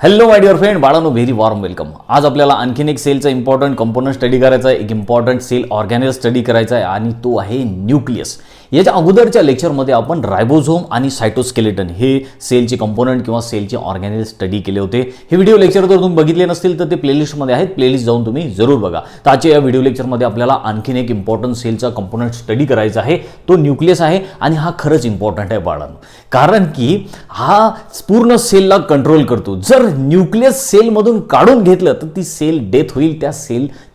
Hello my dear friend, बाळांनो, very warm welcome. आज आपल्याला आणखीन एक सेलचा इम्पॉर्टंट कंपोनंट स्टडी करायचा आहे, एक इम्पॉर्टंट सेल ऑर्गॅनेल स्टडी करायचा आहे आणि तो आहे न्यूक्लियस. याच्या अगोदरच्या लेक्चरमध्ये आपण रायबोझोम आणि सायटोस्केलेटन हे सेलचे कंपोनंट किंवा सेलचे ऑर्गॅनेल स्टडी केले होते. हे व्हिडिओ लेक्चर जर तुम्ही बघितले नसतील तर ते प्लेलिस्टमध्ये आहेत, प्लेलिस्ट जाऊन तुम्ही जरूर बघा. तर आजच्या या व्हिडिओ लेक्चरमध्ये आपल्याला आणखीन एक इम्पॉर्टंट सेलचा कंपोनंट स्टडी करायचा आहे, तो न्यूक्लियस आहे. आणि हा खरंच इम्पॉर्टंट आहे बाळांनो, कारण की हा पूर्ण सेलला कंट्रोल करतो. जर न्यूक्लियस सेलमधून काढून घेतलं तर ती सेल डेथ होईल,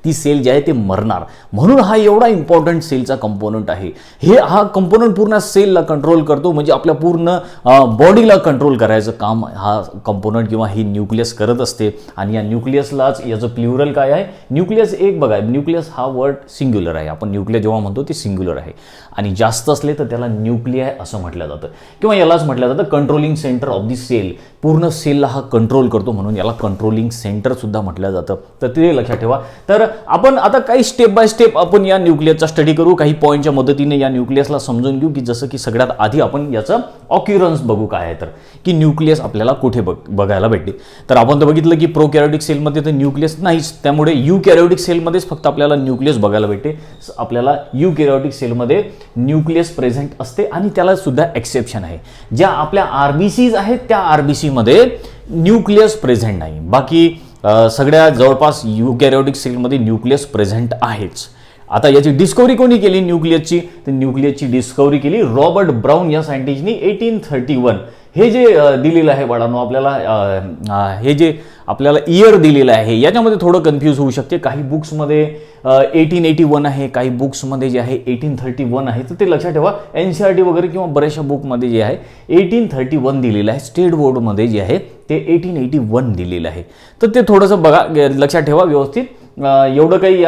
ती सेल जी आहे ते मरणार. म्हणून हा एवढा इम्पॉर्टंट सेलचा कंपोनंट आहे. हा कंपोनंट पूर्ण सेलला कंट्रोल करतो, म्हणजे आपल्या पूर्ण बॉडीला कंट्रोल करायचं काम हा कंपोनंट किंवा ही न्यूक्लियस करत असते. आणि या न्यूक्लियसलाच याचं प्लुरल काय आहे, न्यूक्लियस. एक बघा, न्यूक्लियस हा वर्ड सिंग्युलर आहे. आपण न्यूक्लियस जेव्हा म्हणतो ते सिंग्युलर आहे आणि जास्त असले तर त्याला न्यूक्लियाय असं म्हटलं जातं किंवा यालाच म्हटलं जातं controlling centre of the cell. पूर्ण सेलला हा कंट्रोल करतो म्हणून याला कंट्रोलिंग सेंटर सुद्धा म्हटलं जातं. तर ते लक्षात ठेवा. तर आपण आता काही स्टेप बाय स्टेप आपण या न्यूक्लियसचा स्टडी करू, काही पॉईंटच्या मदतीने या न्यूक्लियसला समजून घेऊ. की जसं की सगळ्यात आधी आपण याचं ऑक्युरन्स बघू काय आहे, तर की न्यूक्लियस आपल्याला कुठे बघायला भेटते. तर आपण तर बघितलं की प्रोकॅरियोटिक सेलमध्ये तर न्यूक्लियस नाहीच, त्यामुळे युकॅरियोटिक सेलमध्येच फक्त आपल्याला न्यूक्लियस बघायला भेटते. आपल्याला युकॅरियोटिक सेलमध्ये न्यूक्लियस प्रेझेंट असते आणि त्याला सुद्धा एक्सेप्शन आहे. ज्या आपल्या आरबीसीज आहेत त्या आरबीसी मध्ये न्यूक्लियस प्रेझेंट नाही. बाकी सगळ्या जवळपास युकॅरियोटिक सेलमध्ये न्यूक्लियस प्रेझेंट आहेच. आता याची डिस्कवरी कोणी केली न्यूक्लियसची, तर न्यूक्लियसची डिस्कवरी केली रॉबर्ट ब्राउन या सायंटिस्टनी 1831. हे जे दिलेलं आहे बाळांनो आपल्याला, हे जे आपल्याला इयर दिलेलं आहे याच्यामध्ये थोडं कन्फ्यूज होऊ शकते. काही बुक्समध्ये 1881 आहे, काही बुक्समध्ये जे आहे 1831 आहे. तर ते लक्षात ठेवा. NCERT वगैरे किंवा बऱ्याचशा बुकमध्ये जे आहे 1831 दिलेलं आहे. स्टेट बोर्डमध्ये जे आहे ते 1881 दिलेलं आहे. तर ते थोडंसं बघा, लक्षात ठेवा व्यवस्थित. एवढं काही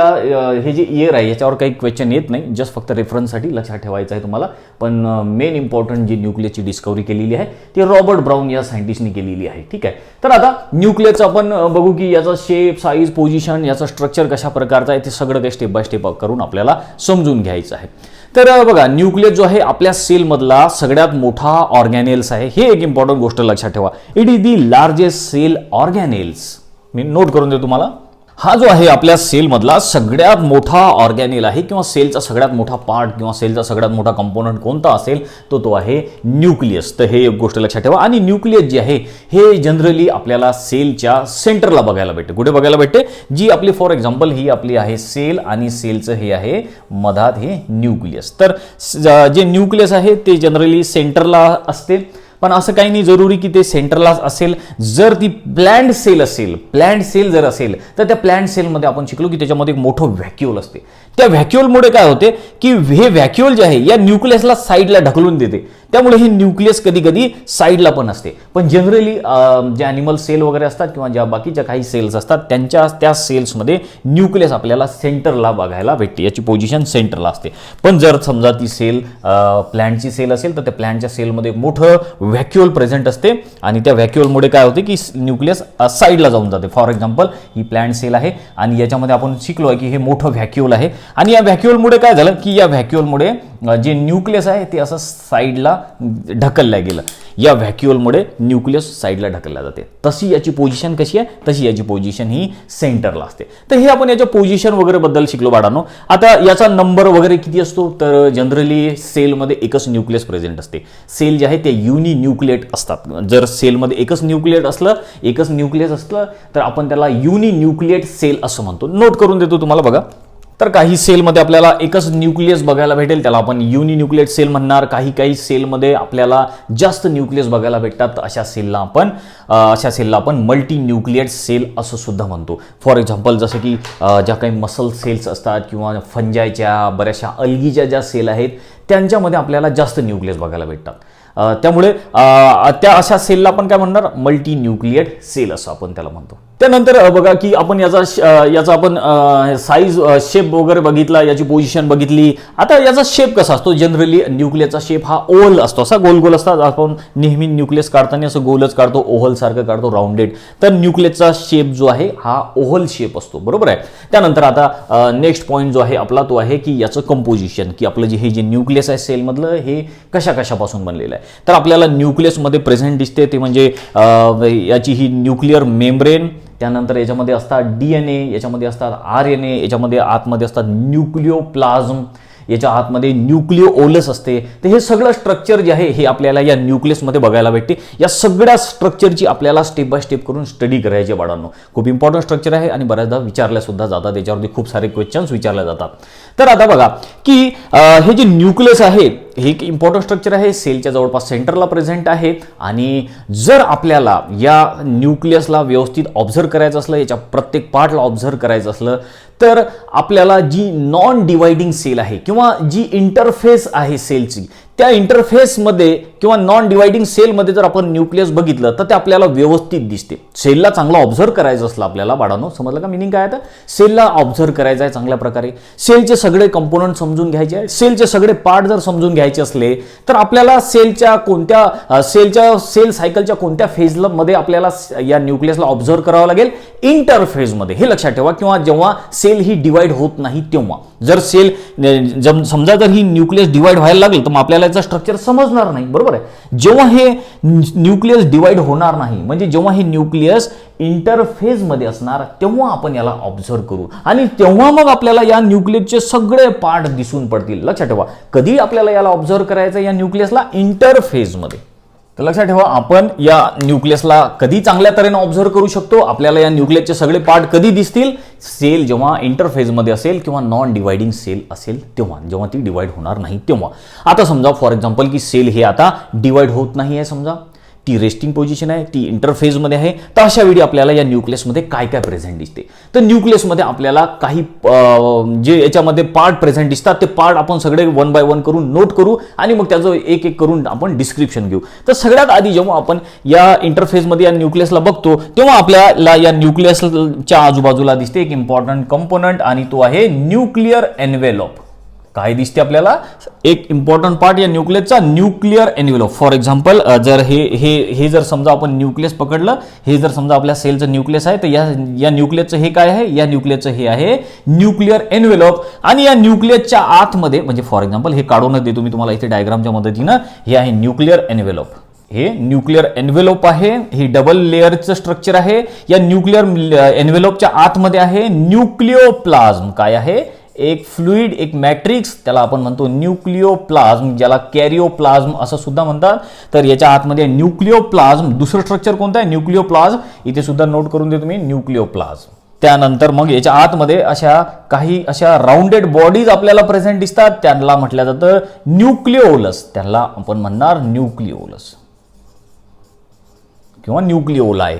हे जे इयर आहे याच्यावर काही क्वेश्चन येत नाही, जस्ट फक्त रेफरन्ससाठी लक्षात ठेवायचं आहे तुम्हाला. पण मेन इम्पॉर्टंट जी न्यूक्लियसची डिस्कवरी केलेली आहे ती रॉबर्ट ब्राउन या सायंटिस्टनी केलेली आहे. ठीक आहे. तर आता न्यूक्लियसचं आपण बघू की याचा शेप, साईज, पोझिशन, याचा स्ट्रक्चर कशा प्रकारचा आहे ते सगळं काही स्टेप बाय स्टेप करून आपल्याला समजून घ्यायचं आहे. तर बघा, न्यूक्लियस जो आहे आपल्या सेलमधला सगळ्यात मोठा ऑर्गॅनेल्स आहे. हे एक इम्पॉर्टंट गोष्ट लक्षात ठेवा. It is the largest cell organelles. मी नोट करून देतो तुम्हाला. हा जो आहे आपल्या सेलमधला सगळ्यात मोठा ऑर्गॅनेल आहे किंवा सेलचा सगळ्यात मोठा पार्ट किंवा सेलचा सगळ्यात मोठा कंपोनंट कोणता असेल तो आहे न्यूक्लियस. तर हे एक गोष्ट लक्षात ठेवा. आणि न्यूक्लियस जे आहे हे जनरली आपल्याला सेलच्या सेंटरला बघायला भेटते. कुठे बघायला भेटते, जी आपली फॉर एक्झाम्पल ही आपली आहे सेल आणि सेलचं हे आहे मधात हे न्यूक्लियस. तर जे न्यूक्लियस आहे ते जनरली सेंटरला असते. पण असं काही नाही जरुरी की ते सेंटरलाच असेल. जर ती प्लॅन्ड सेल असेल, प्लॅन्ड सेल जर असेल तर त्या प्लॅन्ड सेलमध्ये आपण शिकलो की त्याच्यामध्ये एक मोठं व्हॅक्युल असते. त्या व्हॅक्युलमुळे काय होते की हे व्हॅक्युल जे आहे या न्यूक्लियसला साईडला ढकलून देते. त्यामुळे हे न्यूक्लियस कधी कधी साईडला पण असते. पण जनरली जे ॲनिमल सेल वगैरे असतात किंवा ज्या बाकीच्या काही सेल्स असतात त्या सेल्समध्ये न्यूक्लियस आपल्याला सेंटरला बघायला भेटते. याची पोझिशन सेंटरला असते. पण जर समजा ती सेल प्लॅन्टची सेल असेल तर त्या प्लॅन्टच्या सेलमध्ये मोठं व्हॅक्युल प्रेझेंट असते आणि त्या व्हॅक्युलमुळे काय होते की न्यूक्लियस साईडला जाऊन जाते. फॉर एक्झाम्पल ही प्लॅन्ट सेल आहे आणि याच्यामध्ये आपण शिकलो आहे की हे मोठं व्हॅक्युल आहे. आणि या व्हॅक्युलमुळे काय झालं की या व्हॅक्युलमुळे जे न्यूक्लियस आहे ते असं साईडला ढकलल्या गेलं. या व्हॅक्युलमुळे न्यूक्लियस साईडला ढकलल्या जाते. तशी याची पोझिशन कशी आहे, तशी याची पोझिशन ही सेंटरला असते. तर हे आपण याच्या पोझिशन वगैरे बद्दल शिकलो बाळांनो. आता याचा नंबर वगैरे किती असतो, तर जनरली सेलमध्ये एकच न्यूक्लियस प्रेझेंट असते. सेल जे आहे ते युनि न्यूक्लिएट असतात. जर सेलमध्ये एकच न्यूक्लियस असलं तर आपण त्याला युनि न्यूक्लिएट सेल असं म्हणतो. नोट करून देतो तुम्हाला बघा. तर काही सेलमध्ये आपल्याला एकच न्यूक्लियस बघायला भेटेल, त्याला आपण युनि न्यूक्लिएट सेल म्हणणार. काही सेलमध्ये आपल्याला जास्त न्यूक्लियस बघायला भेटतात, तर अशा सेलला आपण मल्टी न्यूक्लिएट सेल असं सुद्धा म्हणतो. फॉर एक्झाम्पल जसं की ज्या काही मसल सेल्स असतात किंवा फंजायच्या बऱ्याचशा अल्गीच्या ज्या सेल आहेत त्यांच्यामध्ये आपल्याला जास्त न्यूक्लियस बघायला भेटतात. त्यामुळे त्या अशा सेलला आपण काय म्हणणार, मल्टी न्यूक्लिएट सेल असं आपण त्याला म्हणतो. त्यानंतर बघा की आपण याचा आपण साईज शेप वगैरे बघितला, याची पोझिशन बघितली. आता याचा शेप कसा असतो, जनरली न्यूक्लियसचा शेप हा ओव्हल असतो, असा गोल गोल असतात. आपण नेहमी न्यूक्लियस काढताना असं गोलच काढतो, ओव्हल सारखं काढतो, राऊंडेड. तर न्यूक्लियसचा शेप जो आहे हा ओव्हल शेप असतो, बरोबर आहे. त्यानंतर आता नेक्स्ट पॉईंट जो आहे आपला तो आहे की याचं कंपोजिशन, की आपलं जे न्यूक्लियस आहे सेलमधलं हे कशापासून बनलेलं आहे. तर आपल्याला न्यूक्लियसमध्ये प्रेझेंट दिसते ते म्हणजे याची ही न्यूक्लिअर मेम्ब्रेन, त्यानंतर याच्यामध्ये असतात DNA, याच्यामध्ये असतात RNA, याच्यामध्ये आतमध्ये असतात न्यूक्लिओप्लाझ्म, याच्या आतमध्ये न्यूक्लिओलस असते. तर हे सगळं स्ट्रक्चर जे आहे हे आपल्याला या न्यूक्लियसमध्ये बघायला भेटते. या सगळ्या स्ट्रक्चरची आपल्याला स्टेप बाय स्टेप करून स्टडी करायची बाळांनो. खूप इम्पॉर्टंट स्ट्रक्चर आहे आणि बऱ्याचदा विचारल्या सुद्धा जातात, त्याच्यावरती खूप सारे क्वेश्चन्स विचारले जातात. तर आता बघा की हे जे न्यूक्लियस आहे हे एक इम्पॉर्टंट स्ट्रक्चर आहे, सेलच्या जवळपास सेंटरला प्रेझेंट आहे. आणि जर आपल्याला या न्यूक्लियसला व्यवस्थित ऑब्झर्व करायचं असलं, याच्या प्रत्येक पार्टला ऑब्झर्व करायचं असलं, तर आपल्याला जी नॉन डिवायडिंग सेल आहे किंवा जी इंटरफेस आहे सेलची, त्या इंटरफेसमध्ये किंवा नॉन डिवायडिंग सेलमध्ये जर आपण न्यूक्लियस बघितलं तर ते आपल्याला व्यवस्थित दिसते. सेलला चांगला ऑब्झर्व करायचं असलं आपल्याला बाळांनो, समजलं का मिनिंग काय? तर सेलला ऑब्झर्व करायचं आहे चांगल्या प्रकारे, सेलचे सगळे कंपोनंट समजून घ्यायचे आहे, सेलचे सगळे पार्ट जर समजून घ्यायचे असले तर आपल्याला सेल सायकलच्या कोणत्या फेजला मध्ये आपल्याला या न्यूक्लियसला ऑब्झर्व करावं लागेल, इंटरफेजमध्ये. हे लक्षात ठेवा. किंवा जेव्हा सेल ही डिवाइड होत नाही तेव्हा, जर सेल समजा जर ही न्यूक्लियस डिवाइड व्हायला लागेल तर मग आपल्याला याचं स्ट्रक्चर समजणार नाही, बरोबर आहे. जेव्हा हे न्यूक्लियस डिवाइड होणार नाही, म्हणजे जेव्हा हे न्यूक्लियस इंटरफेज मध्ये असणार तेव्हा आपण याला ऑब्झर्व करू आणि तेव्हा मग आपल्याला या न्यूक्लियसचे सगळे पार्ट दिसून पडतील. लक्षात ठेवा, कधी आपल्याला याला ऑब्झर्व करायचं या न्यूक्लियसला, इंटरफेजमध्ये. तर लक्षात ठेवा, आपण या न्यूक्लियसला कधी चांगल्या तऱ्हेने ऑब्झर्व करू शकतो, आपल्याला या न्यूक्लियसचे सगळे पार्ट कधी दिसतील, सेल जेव्हा इंटरफेजमध्ये असेल किंवा नॉन डिवायडिंग सेल असेल तेव्हा, जेव्हा ती डिवाइड होणार नाही तेव्हा. आता समजा फॉर एक्झाम्पल की सेल हे आता डिवाइड होत नाही आहे, समजा ती रेस्टिंग पोझिशन आहे, ती इंटरफेजमध्ये आहे, तर अशा वेळी आपल्याला या न्यूक्लियसमध्ये काय काय प्रेझेंट दिसते. तर न्यूक्लियसमध्ये आपल्याला काही जे याच्यामध्ये पार्ट प्रेझेंट दिसतात ते पार्ट आपण सगळे 1 बाय 1 करून नोट करू आणि मग त्याचं एक एक करून आपण डिस्क्रिप्शन घेऊ. तर सगळ्यात आधी जेव्हा आपण या इंटरफेजमध्ये या न्यूक्लियसला बघतो तेव्हा आपल्याला या न्यूक्लियसच्या आजूबाजूला दिसते एक इम्पॉर्टंट कंपोनंट आणि तो आहे न्यूक्लिअर एन्व्हेलॉप. काय दिसते आपल्याला, एक इम्पॉर्टंट पार्ट या न्यूक्लियसचा, न्यूक्लिअर एन्व्हेलॉप. फॉर एक्झाम्पल जर हे जर समजा आपण न्यूक्लियस पकडलं, हे जर समजा आपल्या सेलचं न्यूक्लियस आहे, तर या न्यूक्लियसचं हे काय आहे, या न्यूक्लियसचं हे आहे न्यूक्लिअर एन्व्हेलॉप. आणि या न्यूक्लियसच्या आतमध्ये, म्हणजे फॉर एक्झाम्पल हे काढूनच देतो मी तुम्हाला इथे डायग्रामच्या मदतीनं, हे आहे न्यूक्लिअर एन्व्हेलॉप. हे न्यूक्लिअर एन्व्हेलॉप आहे, हे डबल लेअरचं स्ट्रक्चर आहे. या न्यूक्लिअर एन्व्हेलॉपच्या आतमध्ये आहे न्यूक्लिओप्लाझ्म. काय आहे, एक फ्लुइड, एक मॅट्रिक्स, त्याला आपण म्हणतो न्यूक्लिओप्लाझ्म, ज्याला कॅरिओप्लाझ्म असं सुद्धा म्हणतात. तर याच्या आतमध्ये न्यूक्लिओप्लाझ्म. दुसरं स्ट्रक्चर कोणतं आहे, न्यूक्लिओप्लाझ्म. इथे सुद्धा नोट करून देतो मी, न्यूक्लिओप्लाझ्म. त्यानंतर मग याच्या आतमध्ये काही अशा राऊंडेड बॉडीज आपल्याला प्रेझेंट दिसतात, त्यांना म्हटलं जातं न्यूक्लिओलस. त्याला आपण म्हणणार न्यूक्लिओलस किंवा न्यूक्लिओलाय.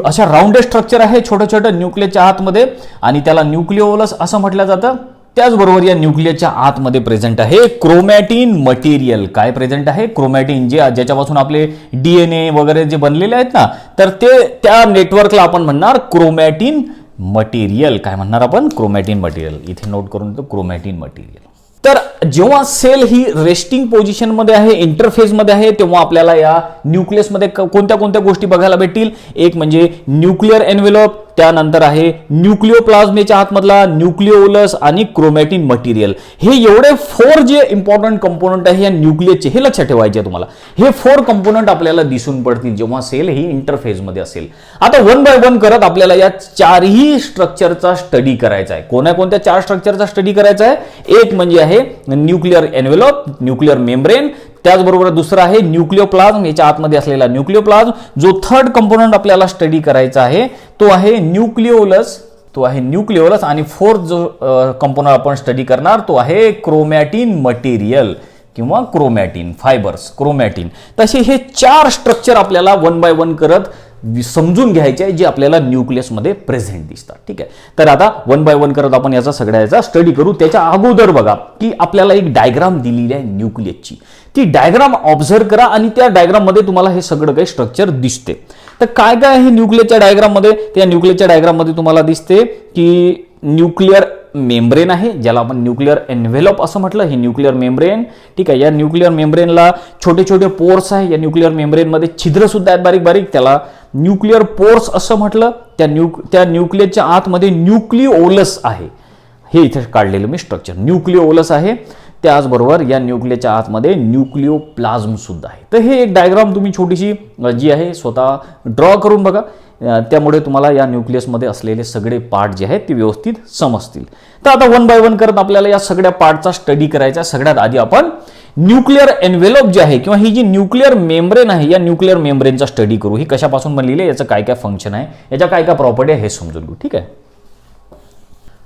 अशा राऊंडेड स्ट्रक्चर आहे छोटं छोटं न्यूक्लियसच्या आतमध्ये आणि त्याला न्यूक्लिओलस असं म्हटलं जातं. त्याचबरोबर या न्यूक्लियसच्या आतमध्ये प्रेझेंट आहे क्रोमॅटिन मटेरियल. काय प्रेझेंट आहे, क्रोमॅटिन, ज्याच्यापासून आपले DNA वगैरे जे बनलेले आहेत ना, तर त्या नेटवर्कला आपण म्हणणार क्रोमॅटिन मटेरियल. काय म्हणणार आपण, क्रोमॅटिन मटेरियल. इथे नोट करून देतो, क्रोमॅटिन मटेरियल. तर जेव्हा सेल ही रेस्टिंग पोझिशनमध्ये आहे, इंटरफेजमध्ये आहे, तेव्हा आपल्याला या न्यूक्लियसमध्ये कोणत्या कोणत्या गोष्टी बघायला भेटतील. एक म्हणजे न्यूक्लिअर एन्व्हेलॉप, त्यानंतर आहे न्यूक्लिओप्लाझ्मेच्या आतमधला न्यूक्लिओलस आणि क्रोमॅटिन मटेरियल. हे एवढे 4 जे इम्पॉर्टंट कंपोनंट आहे या न्यूक्लियसचे, हे लक्षात ठेवायचे तुम्हाला. हे 4 कंपोनंट आपल्याला दिसून पडतील जेव्हा सेल ही इंटरफेजमध्ये असेल. आता 1 बाय 1 करत आपल्याला या 4ही स्ट्रक्चरचा स्टडी करायचा आहे. कोणत्या 4 स्ट्रक्चरचा स्टडी करायचा आहे, एक म्हणजे आहे न्यूक्लिअर एन्व्हेलॉप, न्यूक्लिअर मेम्ब्रेन. त्याचबरोबर दुसरा आहे न्यूक्लिओप्लाझ्म, याच्या आतमध्ये असलेला न्यूक्लिओप्लाझ्म. जो थर्ड कंपोनंट आपल्याला स्टडी करायचा आहे तो आहे न्यूक्लिओलस. आणि फोर्थ जो कंपोनंट आपण स्टडी करणार तो आहे क्रोमॅटिन मटेरियल किंवा क्रोमॅटिन फायबर्स, क्रोमॅटिन. तसे हे 4 स्ट्रक्चर आपल्याला 1 बाय 1 करत समजून घ्यायचे आहे, जे आपल्याला न्यूक्लियसमध्ये प्रेझेंट दिसतात. ठीक आहे, तर आता 1 बाय 1 करत आपण याचा सगळ्याचा स्टडी करू. त्याच्या अगोदर बघा की आपल्याला एक डायग्राम दिलेली आहे न्यूक्लियसची. ती डायग्राम ऑब्झर्व करा आणि त्या डायग्राम मध्ये तुम्हाला हे सगळं काही स्ट्रक्चर दिसते. तर काय काय आहे न्यूक्लियसच्या डायग्राममध्ये? त्या न्यूक्लियसच्या डायग्राममध्ये तुम्हाला दिसते की न्यूक्लिअर मेम्ब्रेन आहे, ज्याला आपण न्यूक्लिअर एन्व्हेलप असं म्हटलं. हे न्यूक्लिअर मेम्ब्रेन, ठीक आहे. या न्यूक्लिअर मेम्ब्रेनला छोटे छोटे पोर्स आहे. या न्यूक्लिअर मेम्ब्रेनमध्ये छिद्र सुद्धा आहेत बारीक बारीक, त्याला न्यूक्लिअर पोर्स असं म्हटलं. त्या न्यूक्लियसच्या आतमध्ये न्यूक्लिओलस आहे. हे इथे काढलेलं मी स्ट्रक्चर न्यूक्लिओलस आहे. त्याचबरोबर या न्यूक्लियसच्या आतमध्ये न्यूक्लिओप्लाझ्म सुद्धा आहे. तर हे एक डायग्राम तुम्ही छोटीशी जी आहे स्वतः ड्रॉ करून बघा. त्यामुळे तुम्हाला या न्यूक्लियसमध्ये असलेले सगळे पार्ट जे आहेत ते व्यवस्थित समजतील. तर आता वन बाय वन करत आपल्याला या सगळ्या पार्टचा स्टडी करायचा. सगळ्यात आधी आपण न्यूक्लिअर एन्व्हेलप जे आहे किंवा ही जी न्यूक्लिअर मेम्ब्रेन आहे, या न्यूक्लिअर मेम्ब्रेनचा स्टडी करू. ही कशापासून बनलेली आहे, याचं काय काय फंक्शन आहे, याच्या काय काय प्रॉपर्टी आहे हे समजून घेऊ. ठीक आहे.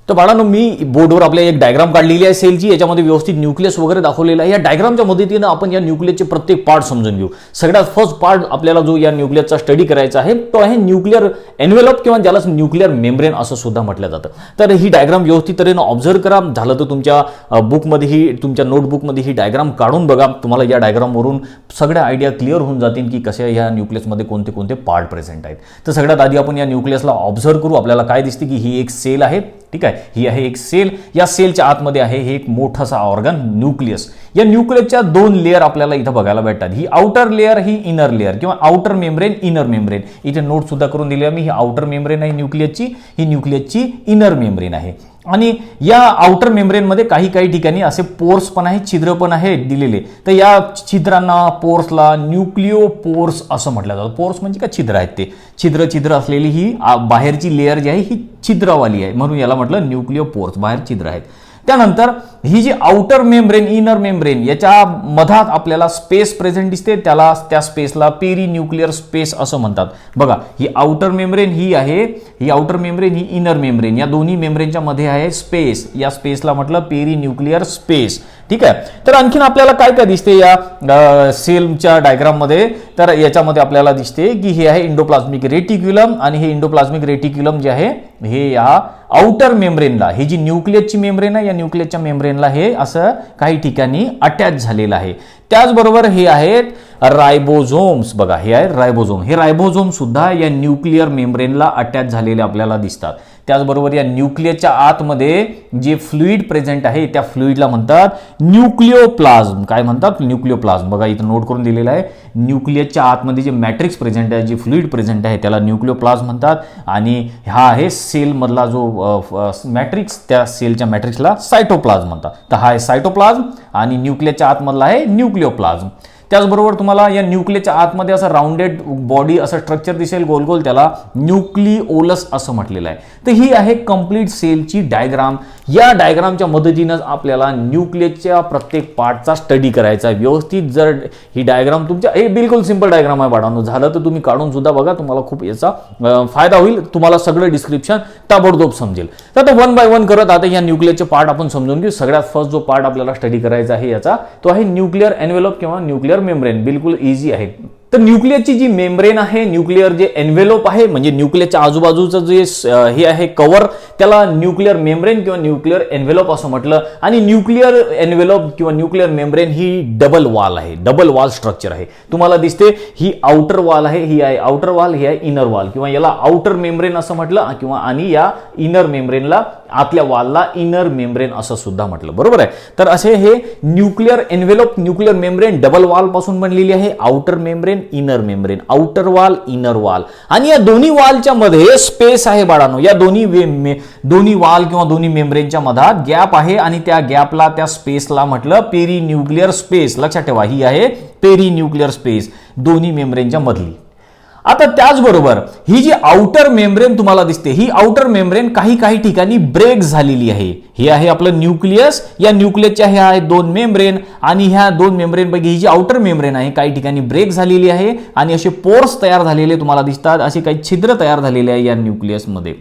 तर बाळांनो, मी बोर्डवर आपल्या एक डायग्राम काढलेली आहे सेलची. याच्यामध्ये व्यवस्थित न्यूक्लियस वगैरे दाखवलेला आहे. या डायग्रामच्या मदतीनं आपण या न्यूक्लियसचे प्रत्येक पार्ट समजून घेऊ. सगळ्यात फर्स्ट पार्ट आपल्याला जो या न्यूक्लियसचा स्टडी करायचा आहे तो आहे न्यूक्लिअर एन्व्हेलप किंवा ज्याला न्यूक्लिअर मेम्ब्रेन असं सुद्धा म्हटलं जातं. तर ही डायग्राम व्यवस्थित तऱ्हेनं ऑब्झर्व करा. झालं तर तुमच्या बुकमध्येही, तुमच्या नोटबुकमध्ये ही डायग्राम काढून बघा. तुम्हाला या डायग्रामवरून सगळ्या आयडिया क्लिअर होऊन जातील की कशा या न्यूक्लियसमध्ये कोणते कोणते पार्ट प्रेझेंट आहेत. तर सगळ्यात आधी आपण या न्यूक्लियसला ऑब्झर्व करू. आपल्याला काय दिसते की ही एक सेल आहे. ठीक आहे, ही आहे एक सेल. या सेलच्या आतमध्ये आहे हे एक मोठासा ऑर्गन न्यूक्लियस. या न्यूक्लियसच्या दोन लेअर आपल्याला इथं बघायला भेटतात. ही आउटर लेअर, ही इनर लेअर किंवा आउटर मेम्ब्रेन, इनर मेम्ब्रेन. इथे नोट सुद्धा करून दिली आहे मी. ही आउटर मेम्ब्रेन आहे न्यूक्लियसची, ही न्यूक्लियसची इनर मेम्ब्रेन आहे. आणि या आउटर मेम्ब्रेनमध्ये काही काही ठिकाणी असे पोर्स पण आहे, छिद्र पण आहे दिलेले. तर या छिद्रांना, पोर्सला न्यूक्लिओ पोर्स असं म्हटलं जातं. पोर्स म्हणजे काय, छिद्र आहेत ते. छिद्र असलेली ही बाहेरची लेअर जी आहे ही छिद्रवाली आहे, म्हणून याला म्हटलं न्यूक्लिओ पोर्स, बाहेर छिद्र आहेत. त्यानंतर ही जी आउटर मेम्ब्रेन, इनर मेम्ब्रेन, याच्या मधात आपल्याला स्पेस प्रेझेंट दिसते. त्या स्पेसला पेरी न्यूक्लिअर स्पेस असं म्हणतात. बघा, ही आउटर मेम्ब्रेन ही आहे, ही आउटर मेम्ब्रेन, ही इनर मेम्ब्रेन. या दोन्ही मेम्ब्रेनच्या मध्ये आहे स्पेस. या स्पेसला म्हटलं पेरी न्यूक्लिअर स्पेस. ठीक आहे. तर आणखीन आपल्याला काय काय दिसते या सेलच्या डायग्राम मध्ये? तर याच्यामध्ये आपल्याला दिसते की हे आहे इंडोप्लाझ्मिक रेटिक्युलम. आणि हे इंडोप्लाझ्मिक रेटिक्युलम जे आहे हे या आउटर मेम्ब्रेनला, ही जी न्यूक्लियसची मेम्ब्रेन आहे, या न्यूक्लियसच्या मेम्ब्रेनला हे असं काही ठिकाणी अटॅच झालेलं आहे. त्याचबरोबर हे आहेत रायबोझोम्स. बघा, हे आहे रायबोझोम. हे रायबोझोम सुद्धा या न्यूक्लिअर मेम्ब्रेनला अटॅच झालेले आपल्याला दिसतात. त्याचबरोबर या न्यूक्लियसच्या आतमध्ये जे फ्लुइड प्रेझेंट आहे त्या फ्लुइडला म्हणतात न्यूक्लिओप्लाझ्म. काय म्हणतात? न्यूक्लिओप्लाझ्म. बघा, इथं नोट करून दिलेलं आहे. न्यूक्लियसच्या आतमध्ये जे मॅट्रिक्स प्रेझेंट आहे, जे फ्लुइड प्रेझेंट आहे, त्याला न्यूक्लिओप्लाझ्म म्हणतात. आणि हा आहे सेलमधला जो मॅट्रिक्स, त्या सेलच्या मॅट्रिक्सला सायटोप्लाझ्म म्हणतात. तर हा आहे सायटोप्लाझ्म आणि न्यूक्लियसच्या आतमधला आहे न्यूक्लिओप्लाझ्म. त्याचबरोबर तुम्हाला या न्यूक्लियसच्या आतमध्ये असं राऊंडेड बॉडी असं स्ट्रक्चर दिसेल गोल गोल, त्याला न्यूक्लिओलस असं म्हटलेलं आहे. तर ही आहे कंप्लीट सेलची डायग्राम. या डायग्रामच्या मदतीनं आपल्याला न्यूक्लियसच्या प्रत्येक पार्टचा स्टडी करायचा आहे व्यवस्थित. जर ही डायग्राम तुमच्या, हे बिलकुल सिंपल डायग्राम आहे बाळांनो, झालं तर तुम्ही काढून सुद्धा बघा, तुम्हाला खूप याचा फायदा होईल. तुम्हाला सगळं डिस्क्रिप्शन ताबडतोब समजेल. तर आता वन बाय वन करत आता या न्यूक्लियसचे पार्ट आपण समजून घेऊ. सगळ्यात फर्स्ट जो पार्ट आपल्याला स्टडी करायचा आहे याचा, तो आहे न्यूक्लिअर एन्व्हेलप किंवा न्यूक्लिअर मेम्ब्रेन. बिलकुल इझी आहे. तर न्यूक्लियसची जी मेम्ब्रेन आहे, न्यूक्लिअर जे एन्व्हेलप आहे, म्हणजे न्यूक्लियसच्या आजूबाजूचं जे हे आहे कव्हर, त्याला न्यूक्लिअर मेम्ब्रेन किंवा न्यूक्लिअर एन्व्हेलप असं म्हटलं. आणि न्यूक्लिअर एन्व्हेलप किंवा न्यूक्लिअर मेम्ब्रेन ही डबल वॉल आहे, डबल वॉल स्ट्रक्चर आहे. तुम्हाला दिसते ही आउटर वॉल आहे, ही आहे आउटर वॉल, ही आहे इनर वॉल, किंवा याला आउटर मेम्ब्रेन असं म्हटलं, किंवा आणि या इनर मेम्ब्रेनला, आतल्या वॉलला इनर मेम्ब्रेन असं सुद्धा म्हटलं. बरोबर आहे. तर असे हे nuclear envelope, nuclear membrane double wall पासून बनलेली आहे. Outer membrane, inner membrane, outer wall, inner wall. आणि या दोन्ही वॉलच्या मध्ये स्पेस आहे बाळांनो. या दोन्ही वॉल किंवा दोन्ही मेम्ब्रेनच्या मधात गॅप आहे आणि त्या गॅपला, त्या स्पेसला म्हटलं पेरी न्यूक्लिअर स्पेस. लक्षात ठेवा, ही आहे पेरी न्यूक्लिअर स्पेस दोन्ही मेम्ब्रेनच्या मधली. आता त्याचबरोबर ही जी आउटर मेम्ब्रेन तुम्हाला दिसते, ही आउटर मेम्ब्रेन काही काही ठिकाणी ब्रेक झालेली आहे. हे आहे आपलं न्यूक्लियस. या न्यूक्लियसच्या ह्या आहेत दोन मेम्ब्रेन, आणि ह्या दोन मेम्ब्रेन पैकी ही जी आउटर मेम्ब्रेन आहे काही ठिकाणी ब्रेक झालेली आहे आणि असे पोर्स तयार झालेले तुम्हाला दिसतात. असे काही छिद्र तयार झालेले आहे या न्यूक्लियसमध्ये.